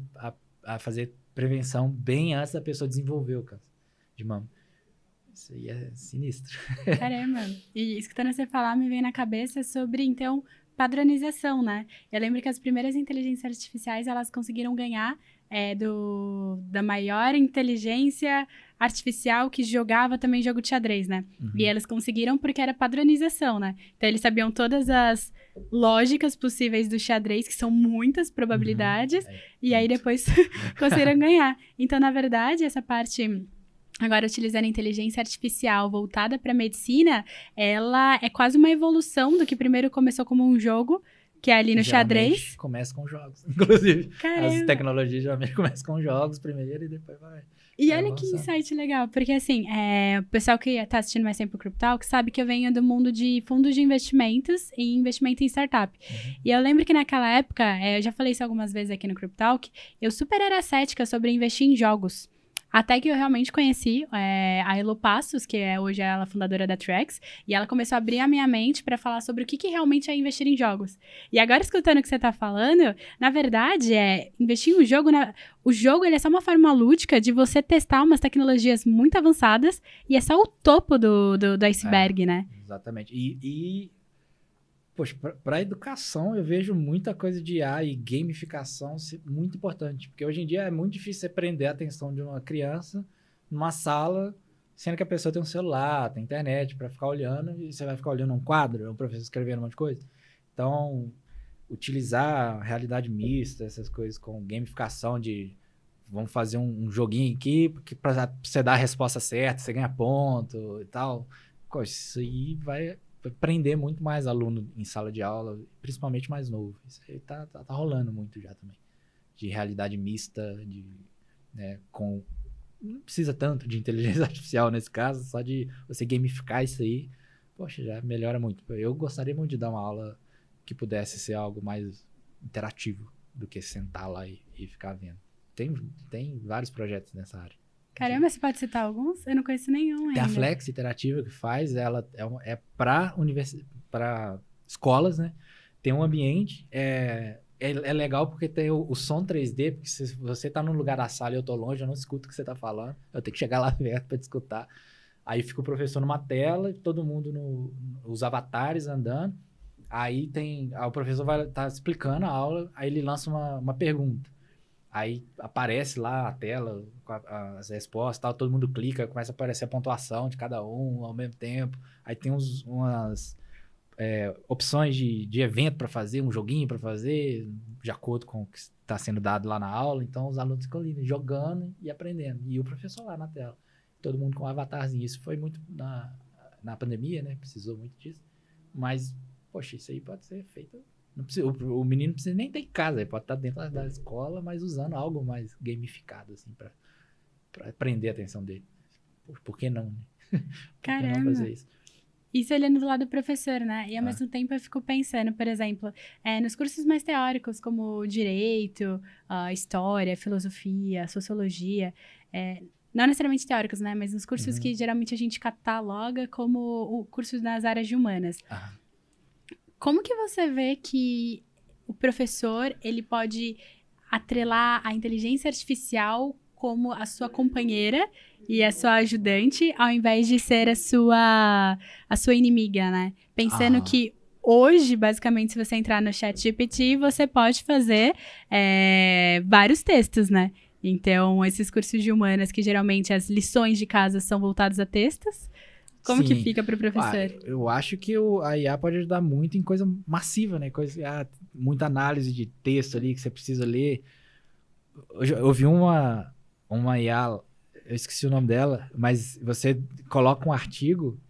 a fazer prevenção bem antes da pessoa desenvolver o câncer de mama. Isso aí é sinistro. Caramba. E escutando você falar, me vem na cabeça sobre, então, padronização, né? Eu lembro que as primeiras inteligências artificiais, elas conseguiram ganhar da maior inteligência artificial que jogava também jogo de xadrez, né? Uhum. E eles conseguiram porque era padronização, né? Então, eles sabiam todas as lógicas possíveis do xadrez, que são muitas probabilidades, e aí depois conseguiram ganhar. Então, na verdade, essa parte... Agora, utilizando a inteligência artificial voltada para a medicina, ela é quase uma evolução do que primeiro começou como um jogo, que é ali no xadrez. Começa com jogos, inclusive. Caramba. As tecnologias geralmente começam com jogos primeiro e depois vai... E olha que insight legal, porque assim, o pessoal que está assistindo mais tempo o CryptTalk sabe que eu venho do mundo de fundos de investimentos e investimento em startup. Uhum. E eu lembro que naquela época, eu já falei isso algumas vezes aqui no CryptTalk, eu super era cética sobre investir em jogos. Até que eu realmente conheci a Elo Passos, que hoje é ela fundadora da Trex, e ela começou a abrir a minha mente para falar sobre o que realmente é investir em jogos. E agora, escutando o que você está falando, na verdade, investir em um jogo... O jogo ele é só uma forma lúdica de você testar umas tecnologias muito avançadas, e é só o topo do iceberg, né? Exatamente. Poxa, para a educação, eu vejo muita coisa de IA e gamificação muito importante. Porque hoje em dia é muito difícil você prender a atenção de uma criança numa sala, sendo que a pessoa tem um celular, tem internet para ficar olhando, e você vai ficar olhando um quadro, um professor escrevendo um monte de coisa. Então, utilizar a realidade mista, essas coisas com gamificação de... Vamos fazer um joguinho aqui para você dar a resposta certa, você ganha ponto e tal. Poxa, isso aí vai prender muito mais aluno em sala de aula, principalmente mais novo. Isso aí tá rolando muito já também. de realidade mista, né, não precisa tanto de inteligência artificial nesse caso, só de você gamificar isso aí, poxa, já melhora muito. Eu gostaria muito de dar uma aula que pudesse ser algo mais interativo do que sentar lá e ficar vendo. Tem vários projetos nessa área. Caramba, você pode citar alguns? Eu não conheço nenhum ainda. Tem a Flex Interativa que faz, ela é para escolas, né? Tem um ambiente, é legal porque tem o som 3D, porque se você tá num lugar da sala e eu tô longe, eu não escuto o que você tá falando, eu tenho que chegar lá perto para te escutar. Aí fica o professor numa tela, todo mundo os avatares andando, aí o professor vai estar explicando a aula, aí ele lança uma pergunta. Aí aparece lá a tela com as respostas, tal, todo mundo clica, começa a aparecer a pontuação de cada um ao mesmo tempo. Aí tem umas opções de evento para fazer, um joguinho para fazer, de acordo com o que está sendo dado lá na aula. Então os alunos ficam ali jogando e aprendendo. E o professor lá na tela. Todo mundo com um avatarzinho. Isso foi muito na pandemia, né? Precisou muito disso. Mas, poxa, isso aí pode ser feito... Não precisa, o menino não precisa nem ter em casa, ele pode estar dentro da escola, mas usando algo mais gamificado, assim, para prender a atenção dele. Por que não, né? Caramba! Por que não fazer isso? Isso olhando do lado do professor, né? E ao mesmo tempo eu fico pensando, por exemplo, nos cursos mais teóricos, como Direito, História, Filosofia, Sociologia, não necessariamente teóricos, né? Mas nos cursos que geralmente a gente cataloga como cursos nas áreas de humanas. Como que você vê que o professor, ele pode atrelar a inteligência artificial como a sua companheira e a sua ajudante, ao invés de ser a sua inimiga, né? Pensando que hoje, basicamente, se você entrar no ChatGPT, você pode fazer vários textos, né? Então, esses cursos de humanas, que geralmente as lições de casa são voltadas a textos, como que fica para o professor? Eu acho que a IA pode ajudar muito em coisa massiva, né? Muita análise de texto ali que você precisa ler. Eu vi uma IA, eu esqueci o nome dela, mas você coloca um artigo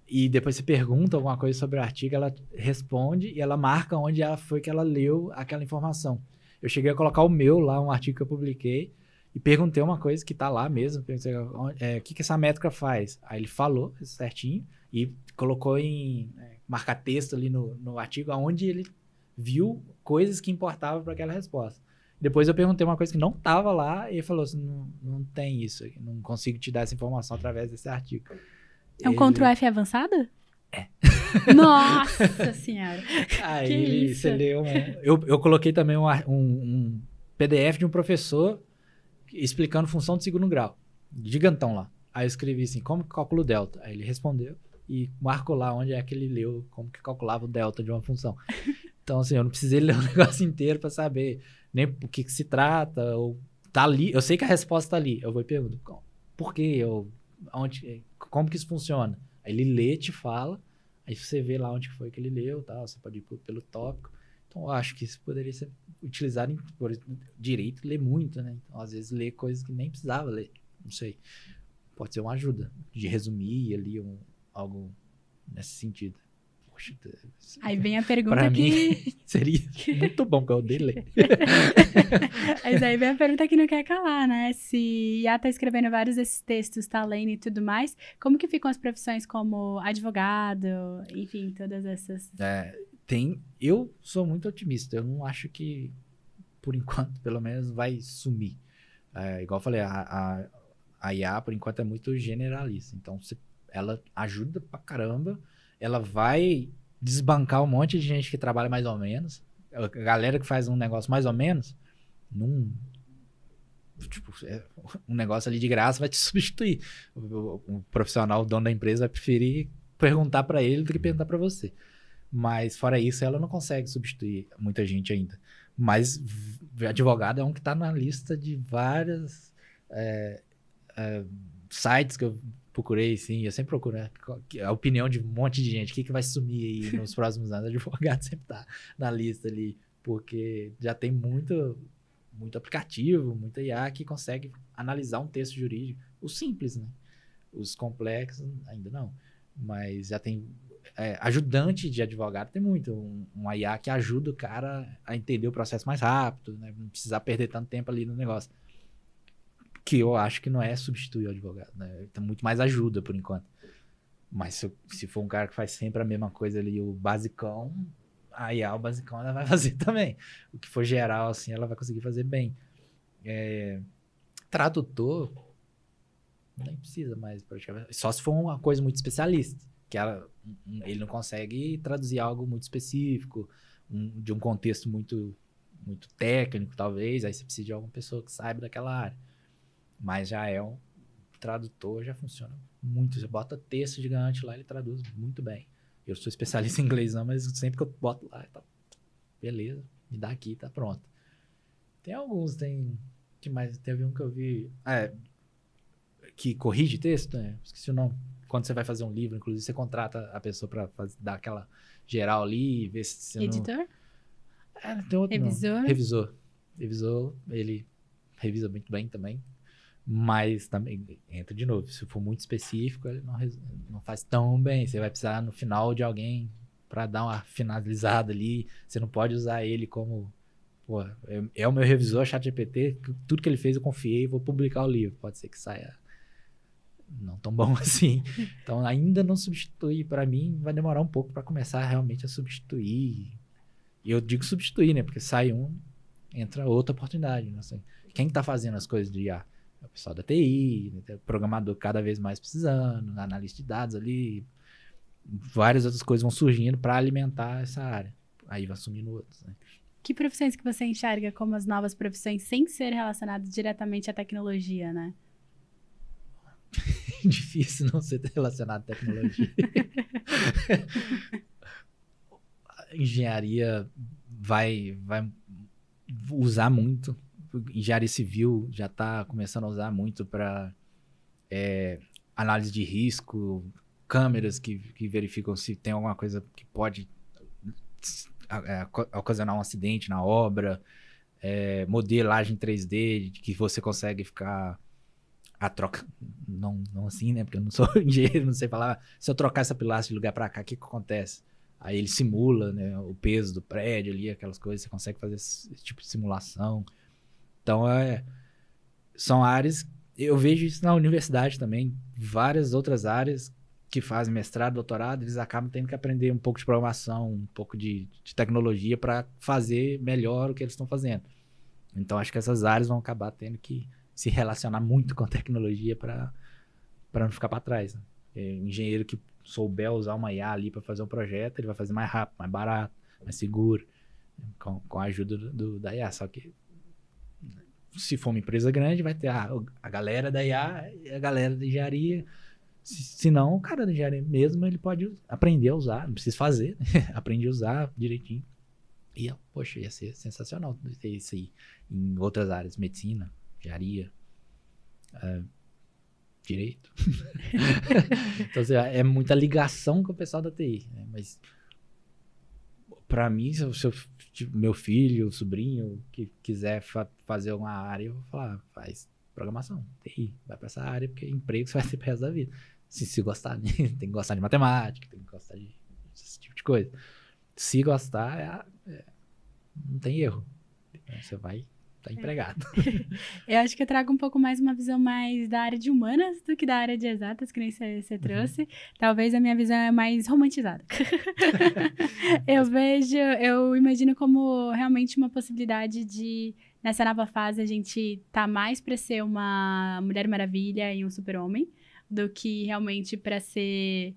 e depois você pergunta alguma coisa sobre o artigo, ela responde e ela marca onde foi que ela leu aquela informação. Eu cheguei a colocar o meu lá, um artigo que eu publiquei, e perguntei uma coisa que tá lá mesmo, perguntei, o que essa métrica faz? Aí ele falou certinho e colocou em marca texto ali no artigo, onde ele viu coisas que importavam para aquela resposta. Depois eu perguntei uma coisa que não estava lá e ele falou assim, não tem isso, não consigo te dar essa informação através desse artigo. É um Ctrl+F avançado? Nossa senhora! Aí você leu eu coloquei também um PDF de um professor explicando função de segundo grau, gigantão lá. Aí eu escrevi assim, como que calcula o delta? Aí ele respondeu e marcou lá onde é que ele leu, como que calculava o delta de uma função. Então, assim, eu não precisei ler o negócio inteiro para saber nem o que se trata, ou tá ali, eu sei que a resposta tá ali, eu vou e pergunto, por quê? Como que isso funciona? Aí ele lê, te fala, aí você vê lá onde foi que ele leu, tal, você pode ir pelo tópico. Então, eu acho que isso poderia ser utilizado por direito, ler muito, né? Então, às vezes, ler coisas que nem precisava ler, não sei. Pode ser uma ajuda de resumir ali algo nesse sentido. Poxa, aí vem a pergunta pra mim, seria muito bom que eu odeio ler. Mas aí vem a pergunta que não quer calar, né? Se IA tá escrevendo vários desses textos, tá lendo e tudo mais, como que ficam as profissões como advogado, enfim, todas essas... Eu sou muito otimista, eu não acho que, por enquanto, pelo menos, vai sumir. Igual eu falei, a IA, por enquanto, é muito generalista. Então, ela ajuda pra caramba, ela vai desbancar um monte de gente que trabalha mais ou menos. A galera que faz um negócio mais ou menos, um negócio ali de graça vai te substituir. O profissional, o dono da empresa, vai preferir perguntar pra ele do que perguntar pra você. Mas, fora isso, ela não consegue substituir muita gente ainda. Mas, advogado é um que está na lista de várias sites que eu procurei, sim. Eu sempre procuro, né? A opinião de um monte de gente. O que vai sumir aí nos próximos anos? Advogado sempre está na lista ali. Porque já tem muito aplicativo, muita IA que consegue analisar um texto jurídico. Os simples, né? Os complexos, ainda não. Mas já tem ajudante de advogado tem muito. Um IA que ajuda o cara a entender o processo mais rápido, né? Não precisar perder tanto tempo ali no negócio. Que eu acho que não é substituir o advogado, né? Tem muito mais ajuda, por enquanto. Mas se for um cara que faz sempre a mesma coisa ali, o basicão, a IA, o basicão, ela vai fazer também. O que for geral, assim, ela vai conseguir fazer bem. Tradutor, nem precisa mais, praticamente. Só se for uma coisa muito especialista. Que ele não consegue traduzir algo muito específico, de um contexto muito, muito técnico, talvez. Aí você precisa de alguma pessoa que saiba daquela área. Mas já é um tradutor, já funciona muito. Você bota texto gigante lá, ele traduz muito bem. Eu sou especialista em inglês não, mas sempre que eu boto lá, tá, beleza, me dá aqui, tá pronto. Tem alguns, que mais? Teve um que eu vi, que corrige texto, né? Esqueci o nome. Quando você vai fazer um livro, inclusive, você contrata a pessoa pra dar aquela geral ali e ver se você Editor? Não tem outro Revisor? Não. Revisor, ele revisa muito bem também. Mas também, entra de novo, se for muito específico, ele não faz tão bem. Você vai precisar no final de alguém para dar uma finalizada ali. Você não pode usar ele como... Pô, é o meu revisor, ChatGPT, tudo que ele fez eu confiei e vou publicar o livro. Pode ser que saia não tão bom assim. Então, ainda não substitui. Para mim, vai demorar um pouco para começar realmente a substituir. E eu digo substituir, né? Porque sai entra outra oportunidade. Não sei. Quem está fazendo as coisas de IA? É o pessoal da TI, né? O programador cada vez mais precisando, analista de dados ali, várias outras coisas vão surgindo para alimentar essa área. Aí vai assumindo outros, né? Que profissões que você enxerga como as novas profissões sem ser relacionadas diretamente à tecnologia, né? Difícil não ser relacionado à tecnologia. A engenharia vai usar muito. Engenharia civil já está começando a usar muito para análise de risco, câmeras que verificam se tem alguma coisa que pode ocasionar um acidente na obra, modelagem 3D, que você consegue ficar a troca, não assim, né, porque eu não sou engenheiro, não sei falar, se eu trocar essa pilastra de lugar para cá, o que acontece? Aí ele simula, né, o peso do prédio ali, aquelas coisas, você consegue fazer esse tipo de simulação. Então, são áreas, eu vejo isso na universidade também, várias outras áreas que fazem mestrado, doutorado, eles acabam tendo que aprender um pouco de programação, um pouco de tecnologia para fazer melhor o que eles estão fazendo. Então, acho que essas áreas vão acabar tendo que se relacionar muito com a tecnologia para não ficar para trás. Né? Engenheiro que souber usar uma IA ali para fazer um projeto, ele vai fazer mais rápido, mais barato, mais seguro, com a ajuda da IA. Só que se for uma empresa grande, vai ter a galera da IA e a galera da engenharia. Se não, o cara da engenharia mesmo, ele pode aprender a usar, não precisa fazer, né? Aprende a usar direitinho. E, poxa, ia ser sensacional ter isso aí em outras áreas, medicina, engenharia, direito. Então, assim, é muita ligação com o pessoal da TI, né? Mas para mim, se meu filho, sobrinho, que quiser fazer uma área, eu vou falar, faz programação, TI, vai para essa área, porque emprego você vai ter pro resto da vida. Se gostar, né? Tem que gostar de matemática, tem que gostar desse tipo de coisa. Se gostar, não tem erro. Você vai estar empregado. Eu acho que eu trago um pouco mais uma visão mais da área de humanas do que da área de exatas, que nem você trouxe. Talvez a minha visão é mais romantizada. Eu imagino como realmente uma possibilidade de, nessa nova fase, a gente tá mais para ser uma Mulher Maravilha e um super-homem, do que realmente para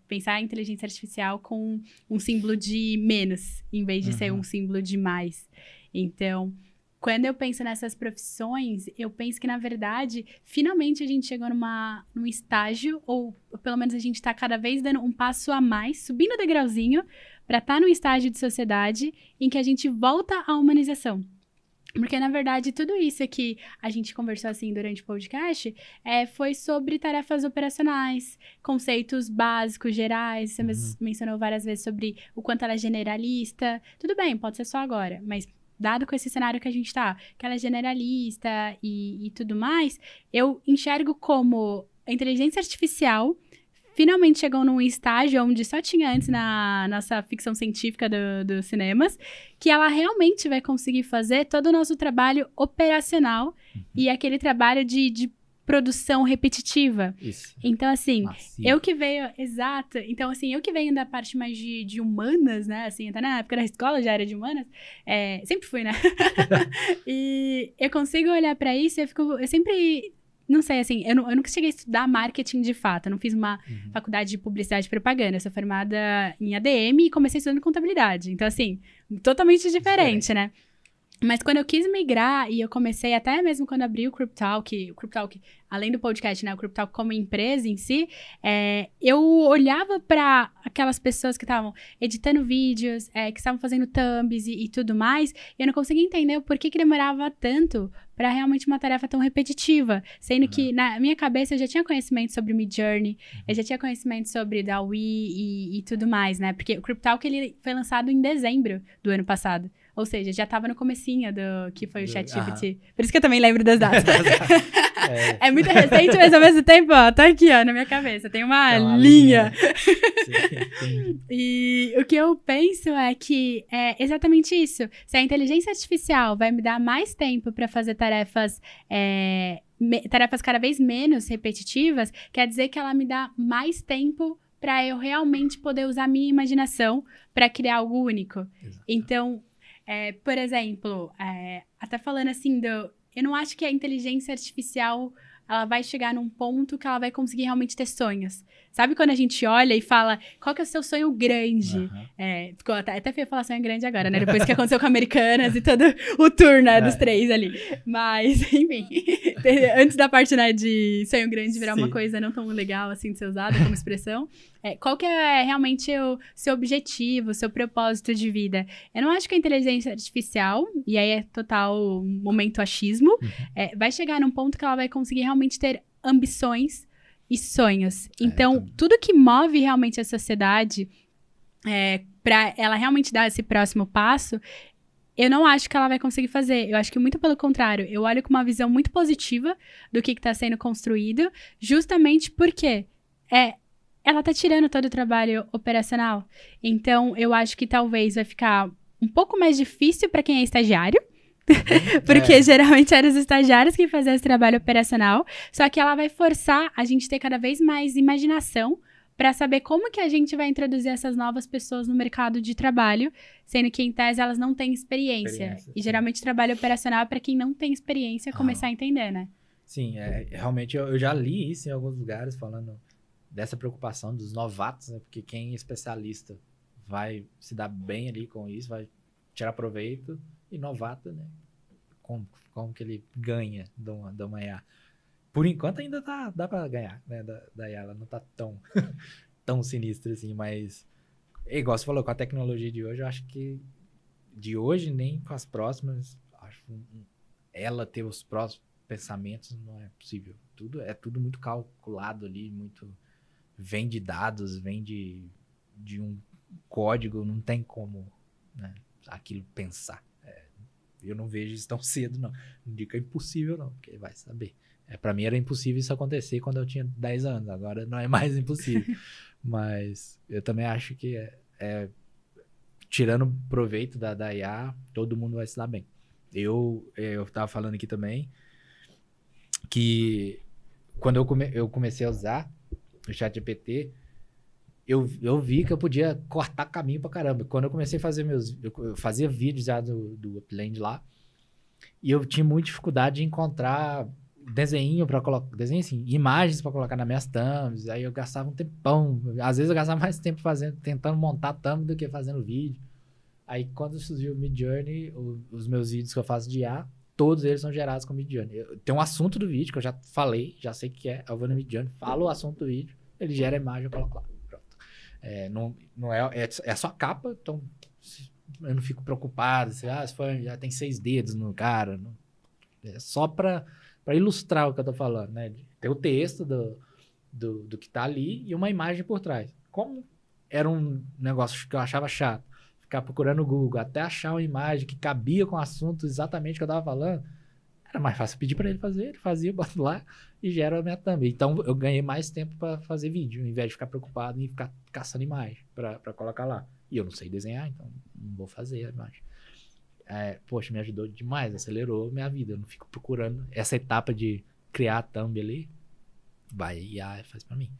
pensar a inteligência artificial com um símbolo de menos, em vez de ser um símbolo de mais. Então, quando eu penso nessas profissões, eu penso que, na verdade, finalmente a gente chegou num estágio, ou pelo menos a gente está cada vez dando um passo a mais, subindo o degrauzinho, para estar num estágio de sociedade em que a gente volta à humanização. Porque, na verdade, tudo isso que a gente conversou, assim, durante o podcast, foi sobre tarefas operacionais, conceitos básicos, gerais. Você mencionou várias vezes sobre o quanto ela é generalista. Tudo bem, pode ser só agora, mas dado com esse cenário que a gente tá, que ela é generalista e tudo mais, eu enxergo como a inteligência artificial finalmente chegou num estágio onde só tinha antes na nossa ficção científica dos cinemas, que ela realmente vai conseguir fazer todo o nosso trabalho operacional e aquele trabalho de produção repetitiva. Isso. Então, assim, Macio. eu que venho... Exato. Então, assim, eu que venho da parte mais de humanas, né? Assim, até na época da escola já era de humanas. Sempre fui, né? E eu consigo olhar pra isso e eu sempre... Não sei, assim, eu nunca cheguei a estudar marketing de fato. Eu não fiz uma faculdade de publicidade e propaganda. Eu sou formada em ADM e comecei estudando contabilidade. Então, assim, totalmente diferente, né? Mas quando eu quis migrar, e eu comecei até mesmo quando abri o CryptTalk, além do podcast, né, o CryptTalk como empresa em si, eu olhava para aquelas pessoas que estavam editando vídeos, que estavam fazendo thumbs e tudo mais, e eu não conseguia entender o porquê que demorava tanto para realmente uma tarefa tão repetitiva, sendo que na minha cabeça eu já tinha conhecimento sobre Midjourney, eu já tinha conhecimento sobre DALL-E e tudo mais, né, porque o CryptTalk ele foi lançado em dezembro do ano passado. Ou seja, já tava no comecinho do que foi o ChatGPT. Por isso que eu também lembro das datas. É muito recente, mas ao mesmo tempo, ó, tá aqui, ó, na minha cabeça. Tem uma linha. Sim. E o que eu penso é que é exatamente isso. Se a inteligência artificial vai me dar mais tempo para fazer tarefas cada vez menos repetitivas, quer dizer que ela me dá mais tempo para eu realmente poder usar a minha imaginação para criar algo único. Exato. Então... por exemplo, até falando assim, eu não acho que a inteligência artificial ela vai chegar num ponto que ela vai conseguir realmente ter sonhos. Sabe quando a gente olha e fala, qual que é o seu sonho grande? Ficou até feio falar sonho grande agora, né? Depois que aconteceu com Americanas e todo o tour, né, dos 3 ali. Mas, enfim, antes da parte, né, de sonho grande virar uma coisa não tão legal, assim, de ser usada como expressão, qual que é realmente o seu objetivo, o seu propósito de vida? Eu não acho que a inteligência artificial, e aí é total momento achismo, vai chegar num ponto que ela vai conseguir realmente ter ambições e sonhos. Então, tudo que move realmente a sociedade para ela realmente dar esse próximo passo, eu não acho que ela vai conseguir fazer. Eu acho que muito pelo contrário. Eu olho com uma visão muito positiva do que está sendo construído, justamente porque ela tá tirando todo o trabalho operacional. Então, eu acho que talvez vai ficar um pouco mais difícil para quem é estagiário, porque geralmente eram os estagiários que faziam esse trabalho operacional, só que ela vai forçar a gente ter cada vez mais imaginação para saber como que a gente vai introduzir essas novas pessoas no mercado de trabalho, sendo que, em tese, elas não têm experiência. E geralmente trabalho operacional é para quem não tem experiência começar a entender, né? Sim, realmente eu já li isso em alguns lugares, falando dessa preocupação dos novatos, né? Porque quem é especialista vai se dar bem ali com isso, vai tirar proveito, e novato, né? Como que ele ganha de uma IA? Por enquanto ainda dá pra ganhar, né? Da IA, ela não tá tão sinistra assim, mas igual você falou, com a tecnologia de hoje, eu acho que de hoje nem com as próximas, acho ela ter os próximos pensamentos não é possível. É tudo muito calculado ali, vem de dados, vem de um código, não tem como, né, aquilo pensar. Eu não vejo isso tão cedo, não. Não digo que é impossível, não, porque vai saber. Pra mim era impossível isso acontecer quando eu tinha 10 anos, agora não é mais impossível. Mas eu também acho que tirando proveito da IA, todo mundo vai se dar bem. Eu tava falando aqui também que quando eu comecei a usar o ChatGPT, eu vi que eu podia cortar caminho pra caramba. Quando eu comecei a fazer eu fazia vídeos já do Upland lá, e eu tinha muita dificuldade de encontrar desenho para colocar, assim, imagens para colocar nas minhas thumbs. Aí eu gastava um tempão. Às vezes eu gastava mais tempo tentando montar thumb do que fazendo vídeo. Aí quando surgiu o Midjourney, os meus vídeos que eu faço de IA, todos eles são gerados com Midjourney. Tem um assunto do vídeo que eu já falei, já sei o que é. Eu vou no Midjourney, falo o assunto do vídeo, ele gera a imagem, eu coloco lá. É só capa, então eu não fico preocupado. Já tem 6 dedos no cara. Não, é só para ilustrar o que eu tô falando, né? Tem o texto do que tá ali e uma imagem por trás. Como era um negócio que eu achava chato, ficar procurando no Google até achar uma imagem que cabia com o assunto exatamente que eu tava falando, Era mais fácil pedir para ele fazer, ele fazia, boto lá e gera a minha thumb. Então eu ganhei mais tempo para fazer vídeo, ao invés de ficar preocupado em ficar caçando imagem para colocar lá. E eu não sei desenhar, então não vou fazer a imagem. Poxa, me ajudou demais, acelerou minha vida. Eu não fico procurando essa etapa de criar a thumb ali. Vai e faz para mim.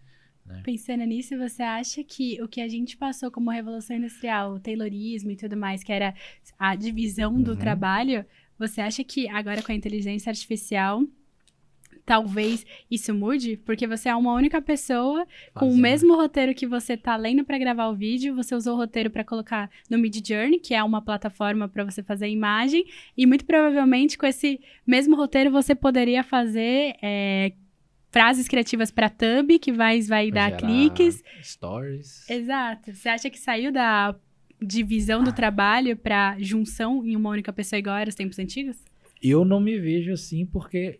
Né? Pensando nisso, você acha que o que a gente passou como Revolução Industrial, o Taylorismo e tudo mais, que era a divisão do trabalho, você acha que agora com a inteligência artificial, talvez isso mude? Porque você é uma única pessoa com o mesmo roteiro que você tá lendo para gravar o vídeo, você usou o roteiro para colocar no Midjourney, que é uma plataforma para você fazer imagem, e muito provavelmente com esse mesmo roteiro você poderia fazer frases criativas para thumb, que vai dar cliques. Stories. Exato. Você acha que saiu da divisão do trabalho para junção em uma única pessoa igual era os tempos antigos? Eu não me vejo assim, porque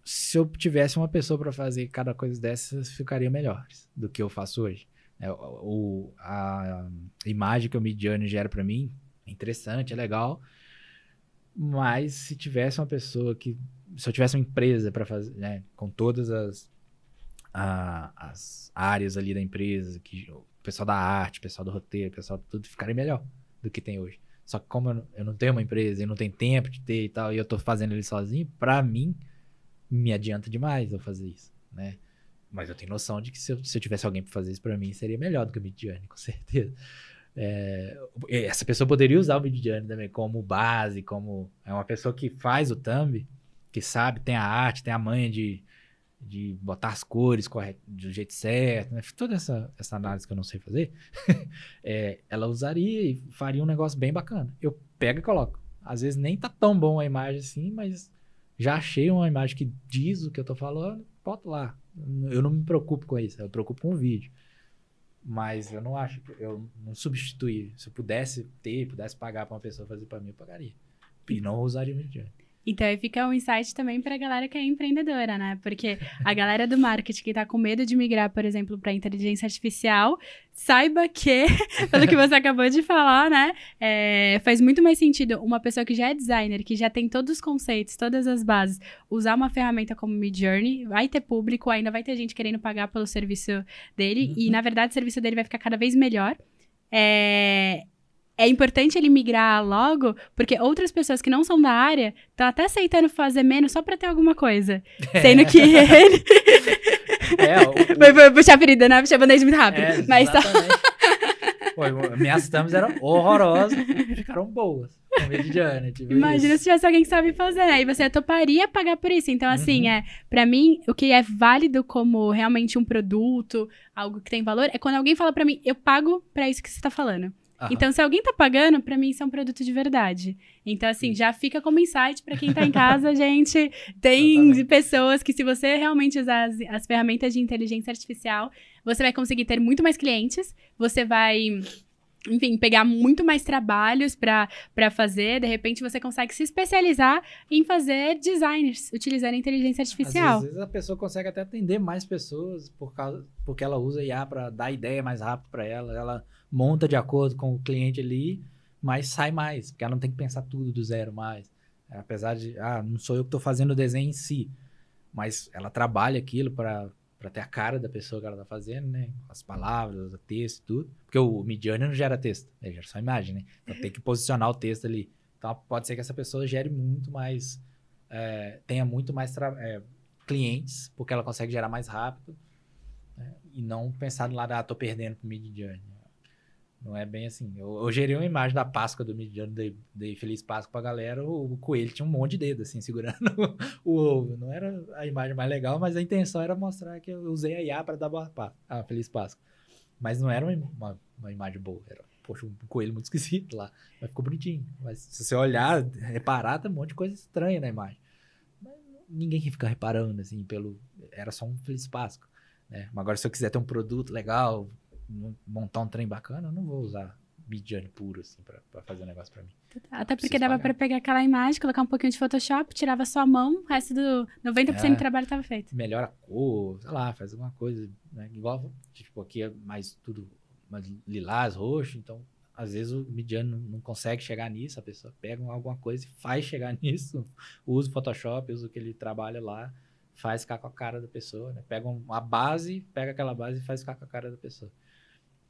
se eu tivesse uma pessoa para fazer cada coisa dessas, ficaria melhores do que eu faço hoje. A imagem que o Midjourney gera para mim é interessante, é legal, mas se tivesse uma pessoa se eu tivesse uma empresa para fazer, né, com todas as áreas ali da empresa, que o pessoal da arte, o pessoal do roteiro, o pessoal tudo ficaria melhor do que tem hoje. Só que como eu não tenho uma empresa e não tenho tempo de ter e tal, e eu tô fazendo ele sozinho, pra mim, me adianta demais eu fazer isso, né? Mas eu tenho noção de que se eu tivesse alguém pra fazer isso pra mim, seria melhor do que o Midjourney, com certeza. Essa pessoa poderia usar o Midjourney também como base, como é uma pessoa que faz o thumb, que sabe, tem a arte, tem a manha de botar as cores do jeito certo, né? Toda essa análise que eu não sei fazer, ela usaria e faria um negócio bem bacana. Eu pego e coloco. Às vezes nem tá tão bom a imagem assim, mas já achei uma imagem que diz o que eu tô falando, boto lá. Eu não me preocupo com isso, eu me preocupo com o vídeo. Mas eu não acho, eu não substituí. Se eu pudesse pagar pra uma pessoa fazer pra mim, eu pagaria. E não usaria o Midjourney. Então, aí fica um insight também pra galera que é empreendedora, né? Porque a galera do marketing que tá com medo de migrar, por exemplo, pra inteligência artificial, saiba que, pelo que você acabou de falar, né? Faz muito mais sentido uma pessoa que já é designer, que já tem todos os conceitos, todas as bases, usar uma ferramenta como Midjourney, vai ter público, ainda vai ter gente querendo pagar pelo serviço dele, e, na verdade, o serviço dele vai ficar cada vez melhor. É importante ele migrar logo, porque outras pessoas que não são da área estão até aceitando fazer menos só pra ter alguma coisa. Sendo que ele... Foi puxar a ferida, né? Puxar a band-aid muito rápido. Mas só... Minhas thumbs eram horrorosas, ficaram boas. Imagina se tivesse alguém que sabe fazer, né? E você toparia pagar por isso. Então, assim, pra mim, o que é válido como realmente um produto, algo que tem valor, é quando alguém fala pra mim, eu pago pra isso que você tá falando. Então, se alguém tá pagando, pra mim isso é um produto de verdade. Então, assim, já fica como insight pra quem tá em casa, gente. Tem pessoas que, se você realmente usar as ferramentas de inteligência artificial, você vai conseguir ter muito mais clientes, você vai... Enfim, pegar muito mais trabalhos pra fazer. De repente, você consegue se especializar em fazer designers, utilizando a inteligência artificial. Às vezes a pessoa consegue até atender mais pessoas porque ela usa IA pra dar ideia mais rápido pra ela. Ela monta de acordo com o cliente ali, mas sai mais, porque ela não tem que pensar tudo do zero mais. Apesar de, não sou eu que tô fazendo o desenho em si, mas ela trabalha aquilo pra ter a cara da pessoa que ela tá fazendo, né? As palavras, o texto e tudo. Porque o Midjourney não gera texto, ele gera só imagem, né? Então tem que posicionar o texto ali. Então pode ser que essa pessoa gere muito mais, tenha muito mais clientes, porque ela consegue gerar mais rápido, né? E não pensar do lado, tô perdendo pro Midjourney. Não é bem assim. Eu gerei uma imagem da Páscoa do Midjourney, dei Feliz Páscoa pra galera, o coelho tinha um monte de dedo, assim, segurando o ovo. Não era a imagem mais legal, mas a intenção era mostrar que eu usei a IA pra dar Feliz Páscoa. Mas não era uma imagem boa, era, poxa, um coelho muito esquisito lá. Mas ficou bonitinho. Mas se você olhar, reparar, tem um monte de coisa estranha na imagem. Mas ninguém fica reparando, assim, era só um Feliz Páscoa, né? Mas agora, se eu quiser ter um produto legal, montar um trem bacana, eu não vou usar Midjourney puro, assim, pra fazer um negócio pra mim. Até porque dava pra pegar aquela imagem, colocar um pouquinho de Photoshop, tirava só a mão, o resto do 90% do trabalho tava feito. Melhora a cor, sei lá, faz alguma coisa, né? Igual, tipo, aqui é mais tudo mais lilás, roxo, então às vezes o Midjourney não consegue chegar nisso, a pessoa pega alguma coisa e faz chegar nisso, usa o Photoshop, usa o que ele trabalha lá, faz ficar com a cara da pessoa, né? Pega uma base, pega aquela base e faz ficar com a cara da pessoa.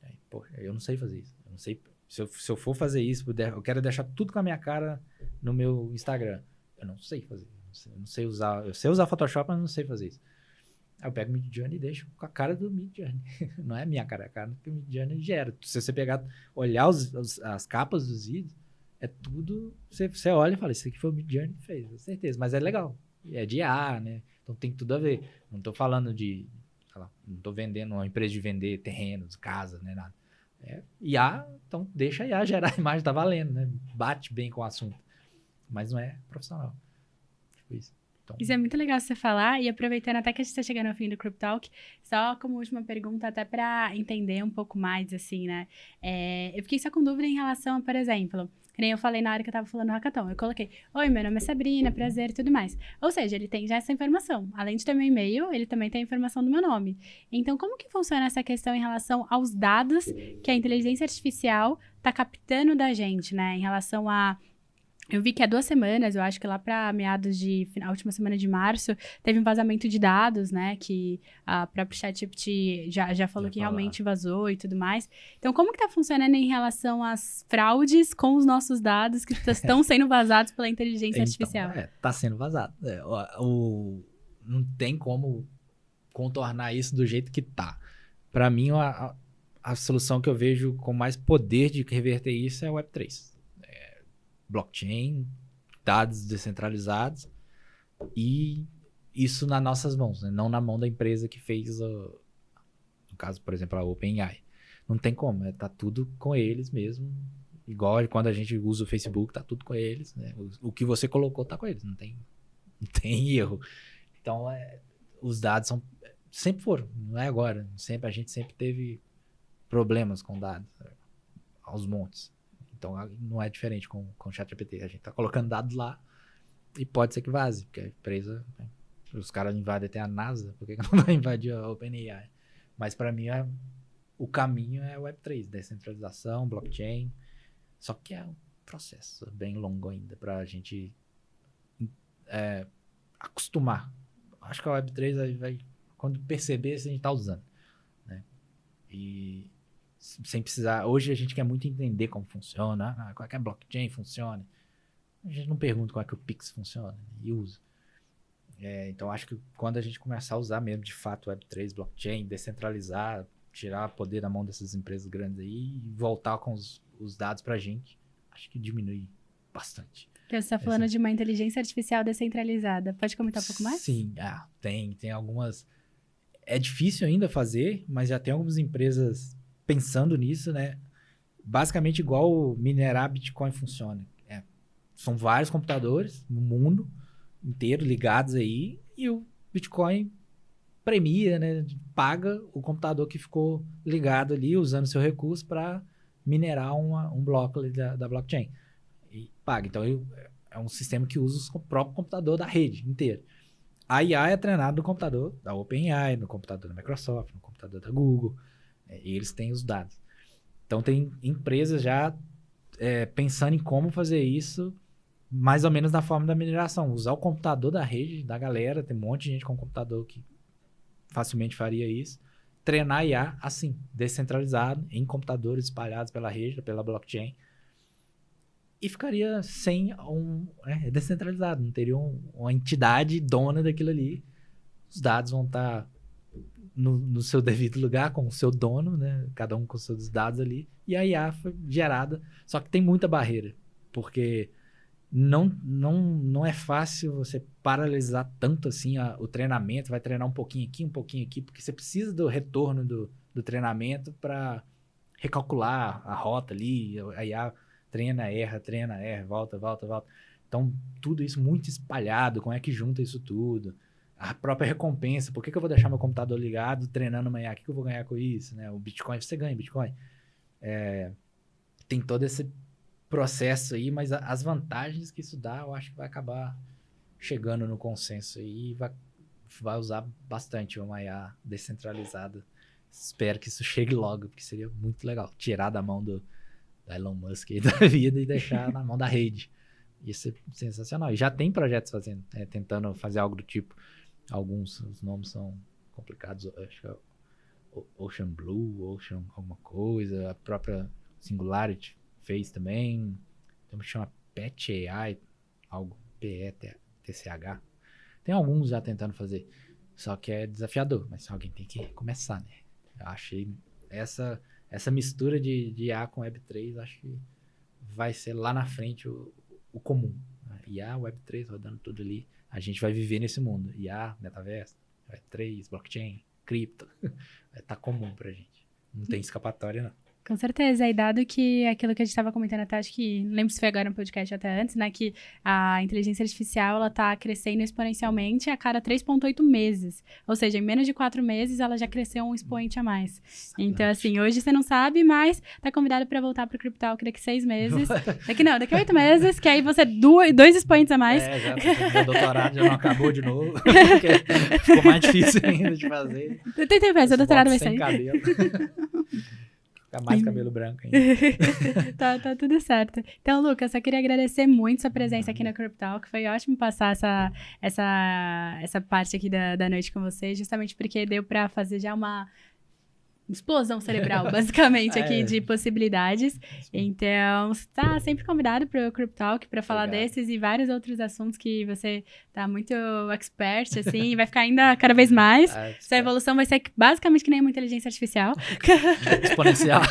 Aí, pô, eu não sei fazer isso. Eu não sei, se eu for fazer isso, eu quero deixar tudo com a minha cara no meu Instagram. Eu não sei fazer. Eu não sei usar. Eu sei usar Photoshop, mas não sei fazer isso. Aí eu pego o Midjourney e deixo com a cara do Midjourney. Não é a minha cara, é a cara que o Midjourney gera. Se você pegar, olhar as capas dos vídeos, é tudo. Você olha e fala, isso aqui foi o Midjourney que fez, com certeza. Mas é legal. É de IA, né? Então tem tudo a ver. Não tô falando de. Sei lá, não tô vendendo uma empresa de vender terrenos, casas, né? Nada. É IA, então deixa a IA gerar a imagem, tá valendo, né? Bate bem com o assunto. Mas não é profissional. Tipo isso. Então, Isso é muito legal você falar, e aproveitando até que a gente está chegando ao fim do Crypto Talk, só como última pergunta, até para entender um pouco mais, assim, né? Eu fiquei só com dúvida em relação a, por exemplo, que nem eu falei na hora que eu tava falando no hackathon, eu coloquei, oi, meu nome é Sabrina, prazer e tudo mais. Ou seja, ele tem já essa informação. Além de ter meu e-mail, ele também tem a informação do meu nome. Então, como que funciona essa questão em relação aos dados que a inteligência artificial tá captando da gente, né? Em relação a... Eu vi que há 2 semanas, eu acho que lá para meados de... A última semana de março, teve um vazamento de dados, né? Que a própria ChatGPT já falou que realmente vazou e tudo mais. Então, como que tá funcionando em relação às fraudes com os nossos dados que estão sendo vazados pela inteligência artificial? Tá sendo vazado. Não tem como contornar isso do jeito que tá. Para mim, a solução que eu vejo com mais poder de reverter isso é o Web3. Blockchain, dados descentralizados e isso nas nossas mãos, né? Não na mão da empresa que fez, no caso, por exemplo, a OpenAI. Não tem como, tá tudo com eles mesmo. Igual quando a gente usa o Facebook, tá tudo com eles, né? O que você colocou tá com eles, não tem erro. Então, os dados sempre foram, não é agora. A gente sempre teve problemas com dados, aos montes. Então, não é diferente com o ChatGPT. A gente tá colocando dados lá e pode ser que vaze, porque a empresa... Né, os caras invadem até a NASA, por que não vai invadir a OpenAI? Mas, para mim, o caminho é Web3, descentralização, blockchain. Só que é um processo bem longo ainda para a gente acostumar. Acho que a Web3 vai quando perceber, a gente tá usando. Né? E... sem precisar... Hoje a gente quer muito entender como funciona, como é que a blockchain funciona. A gente não pergunta como é que o Pix funciona e usa. Então, acho que quando a gente começar a usar mesmo, de fato, Web3, blockchain, descentralizar, tirar poder da mão dessas empresas grandes aí e voltar com os dados pra gente, acho que diminui bastante. Você está falando de uma inteligência artificial descentralizada. Pode comentar um pouco mais? Sim, tem algumas... É difícil ainda fazer, mas já tem algumas empresas... pensando nisso, né? Basicamente igual minerar Bitcoin funciona. São vários computadores no mundo inteiro ligados aí e o Bitcoin premia, né? Paga o computador que ficou ligado ali usando seu recurso para minerar um bloco ali da blockchain. E paga. Então é um sistema que usa o próprio computador da rede inteira. A IA é treinada no computador da OpenAI, no computador da Microsoft, no computador da Google. E eles têm os dados. Então, tem empresas já pensando em como fazer isso mais ou menos da forma da mineração. Usar o computador da rede, da galera. Tem um monte de gente com computador que facilmente faria isso. Treinar a IA assim, descentralizado, em computadores espalhados pela rede, pela blockchain. E ficaria sem descentralizado. Não teria uma entidade dona daquilo ali. Os dados vão estar... No seu devido lugar, com o seu dono, né? Cada um com os seus dados ali. E a IA foi gerada. Só que tem muita barreira. Porque não é fácil você paralisar tanto assim o treinamento. Vai treinar um pouquinho aqui. Porque você precisa do retorno do treinamento para recalcular a rota ali. A IA treina, erra, volta. Então, tudo isso muito espalhado. Como é que junta isso tudo? A própria recompensa, por que eu vou deixar meu computador ligado, treinando amanhã? O que eu vou ganhar com isso? Né? O Bitcoin, você ganha Bitcoin. Tem todo esse processo aí, mas as vantagens que isso dá, eu acho que vai acabar chegando no consenso aí e vai usar bastante uma IA descentralizada. Espero que isso chegue logo, porque seria muito legal. Tirar da mão da Elon Musk e da vida e deixar na mão da rede. Isso é sensacional. E já tem projetos fazendo, tentando fazer algo do tipo. Alguns, os nomes são complicados, acho que é Ocean Blue, Ocean alguma coisa, a própria Singularity fez também. Tem uma que chama Pet AI, algo PETCH. Tem alguns já tentando fazer, só que é desafiador, mas alguém tem que começar, né? Eu achei essa mistura de IA com Web3, acho que vai ser lá na frente o comum. IA, Web3 rodando tudo ali, a gente vai viver nesse mundo. IA, metaverso, Web3, blockchain, cripto, vai estar comum pra gente. Não tem escapatória, não. Com certeza, e dado que aquilo que a gente estava comentando até, acho que, não lembro se foi agora no podcast até antes, né, que a inteligência artificial, ela tá crescendo exponencialmente a cada 3,8 meses. Ou seja, em menos de 4 meses, ela já cresceu um expoente a mais. Então, assim, hoje você não sabe, mas tá convidado para voltar pro CryptoTalk daqui 6 meses. Daqui 8 meses, que aí você 2 expoentes a mais. Já, meu doutorado já não acabou de novo, porque ficou mais difícil ainda de fazer. Tem tempo, seu doutorado vai sair. Sem cabelo. Ficar mais cabelo branco ainda. tá tudo certo. Então, Lucas, só queria agradecer muito sua presença aqui no CryptoTalk. Foi ótimo passar essa parte aqui da noite com você, justamente porque deu para fazer já uma explosão cerebral, basicamente, aqui de possibilidades. Então, você tá sempre convidado para o CryptoTalk para falar desses e vários outros assuntos que você tá muito expert, assim, e vai ficar ainda cada vez mais. Sua evolução vai ser basicamente que nem uma inteligência artificial. Exponencial.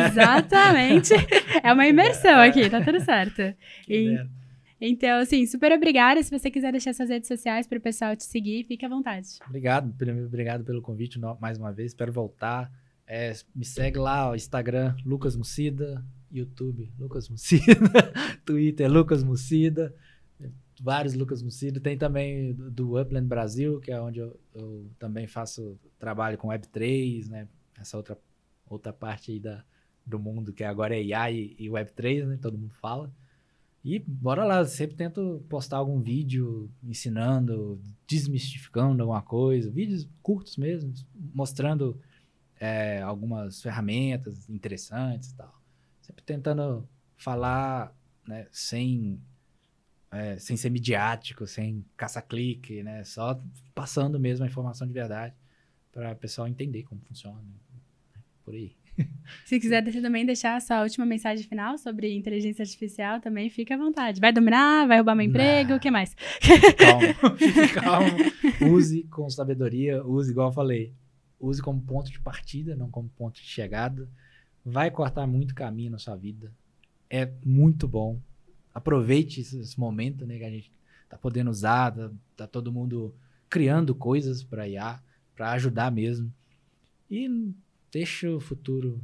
Exatamente. É uma imersão aqui, tá tudo certo. Então, assim, super obrigada. Se você quiser deixar suas redes sociais para o pessoal te seguir, fique à vontade. Obrigado pelo convite mais uma vez. Espero voltar. Me segue lá, ó, Instagram, Lucas Mucida, YouTube, Lucas Mucida, Twitter, Lucas Mucida, vários Lucas Mucida. Tem também do Upland Brasil, que é onde eu também faço trabalho com Web3, né? Essa outra parte aí do mundo, que agora é IA e Web3, né? Todo mundo fala. E bora lá, sempre tento postar algum vídeo ensinando, desmistificando alguma coisa, vídeos curtos mesmo, mostrando algumas ferramentas interessantes e tal. Sempre tentando falar, né, sem ser midiático, sem caça-clique, né, só passando mesmo a informação de verdade para o pessoal entender como funciona, né, por aí. Se quiser também deixar a sua última mensagem final sobre inteligência artificial, também fica à vontade. Vai dominar? Vai roubar meu emprego? O que mais? Calma. Use com sabedoria, use igual eu falei. Use como ponto de partida, não como ponto de chegada. Vai cortar muito caminho na sua vida. É muito bom. Aproveite esse momento, né, que a gente tá podendo usar, tá todo mundo criando coisas para IA, para ajudar mesmo. E deixa o futuro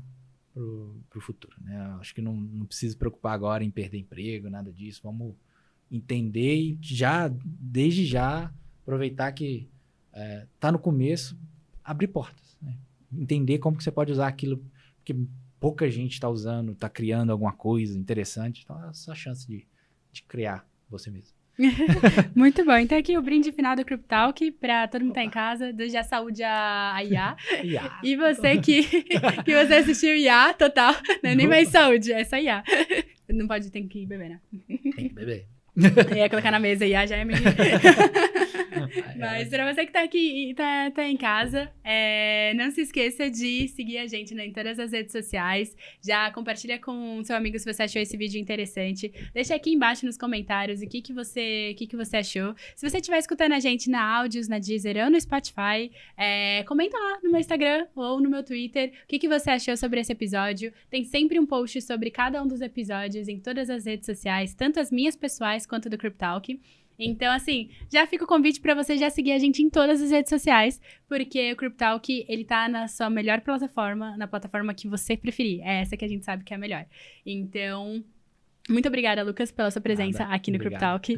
pro futuro, né? Acho que não precisa se preocupar agora em perder emprego, nada disso. Vamos entender e desde já, aproveitar que tá no começo, abrir portas, né? Entender como que você pode usar aquilo que pouca gente está usando, está criando alguma coisa interessante. Então, é a sua chance de criar você mesmo. Muito bom. Então aqui o brinde final do CryptoTalk para todo mundo que tá em casa, desde a saúde a IA. E você que você assistiu IA total, né? Nem mais saúde, é só IA. Não pode, tem que beber, né? Tem que beber. Ia colocar na mesa IA já é meio... Mas pra você que tá aqui, tá em casa, não se esqueça de seguir a gente, né, em todas as redes sociais. Já compartilha com seu amigo se você achou esse vídeo interessante. Deixa aqui embaixo nos comentários o que você achou. Se você estiver escutando a gente na Áudios, na Deezer ou no Spotify, comenta lá no meu Instagram ou no meu Twitter o que você achou sobre esse episódio. Tem sempre um post sobre cada um dos episódios em todas as redes sociais, tanto as minhas pessoais quanto do CryptoTalk. Então, assim, já fica o convite para você já seguir a gente em todas as redes sociais, porque o CryptoTalk, ele tá na sua melhor plataforma, na plataforma que você preferir. É essa que a gente sabe que é a melhor. Então, muito obrigada, Lucas, pela sua presença aqui no CryptoTalk.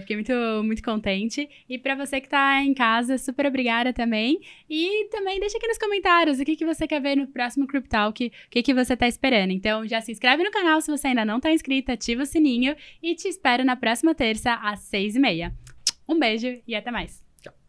Fiquei muito, muito contente. E para você que tá em casa, super obrigada também. E também deixa aqui nos comentários o que você quer ver no próximo CryptoTalk, o que você tá esperando. Então, já se inscreve no canal se você ainda não tá inscrito, ativa o sininho e te espero na próxima terça às 6h30. Um beijo e até mais!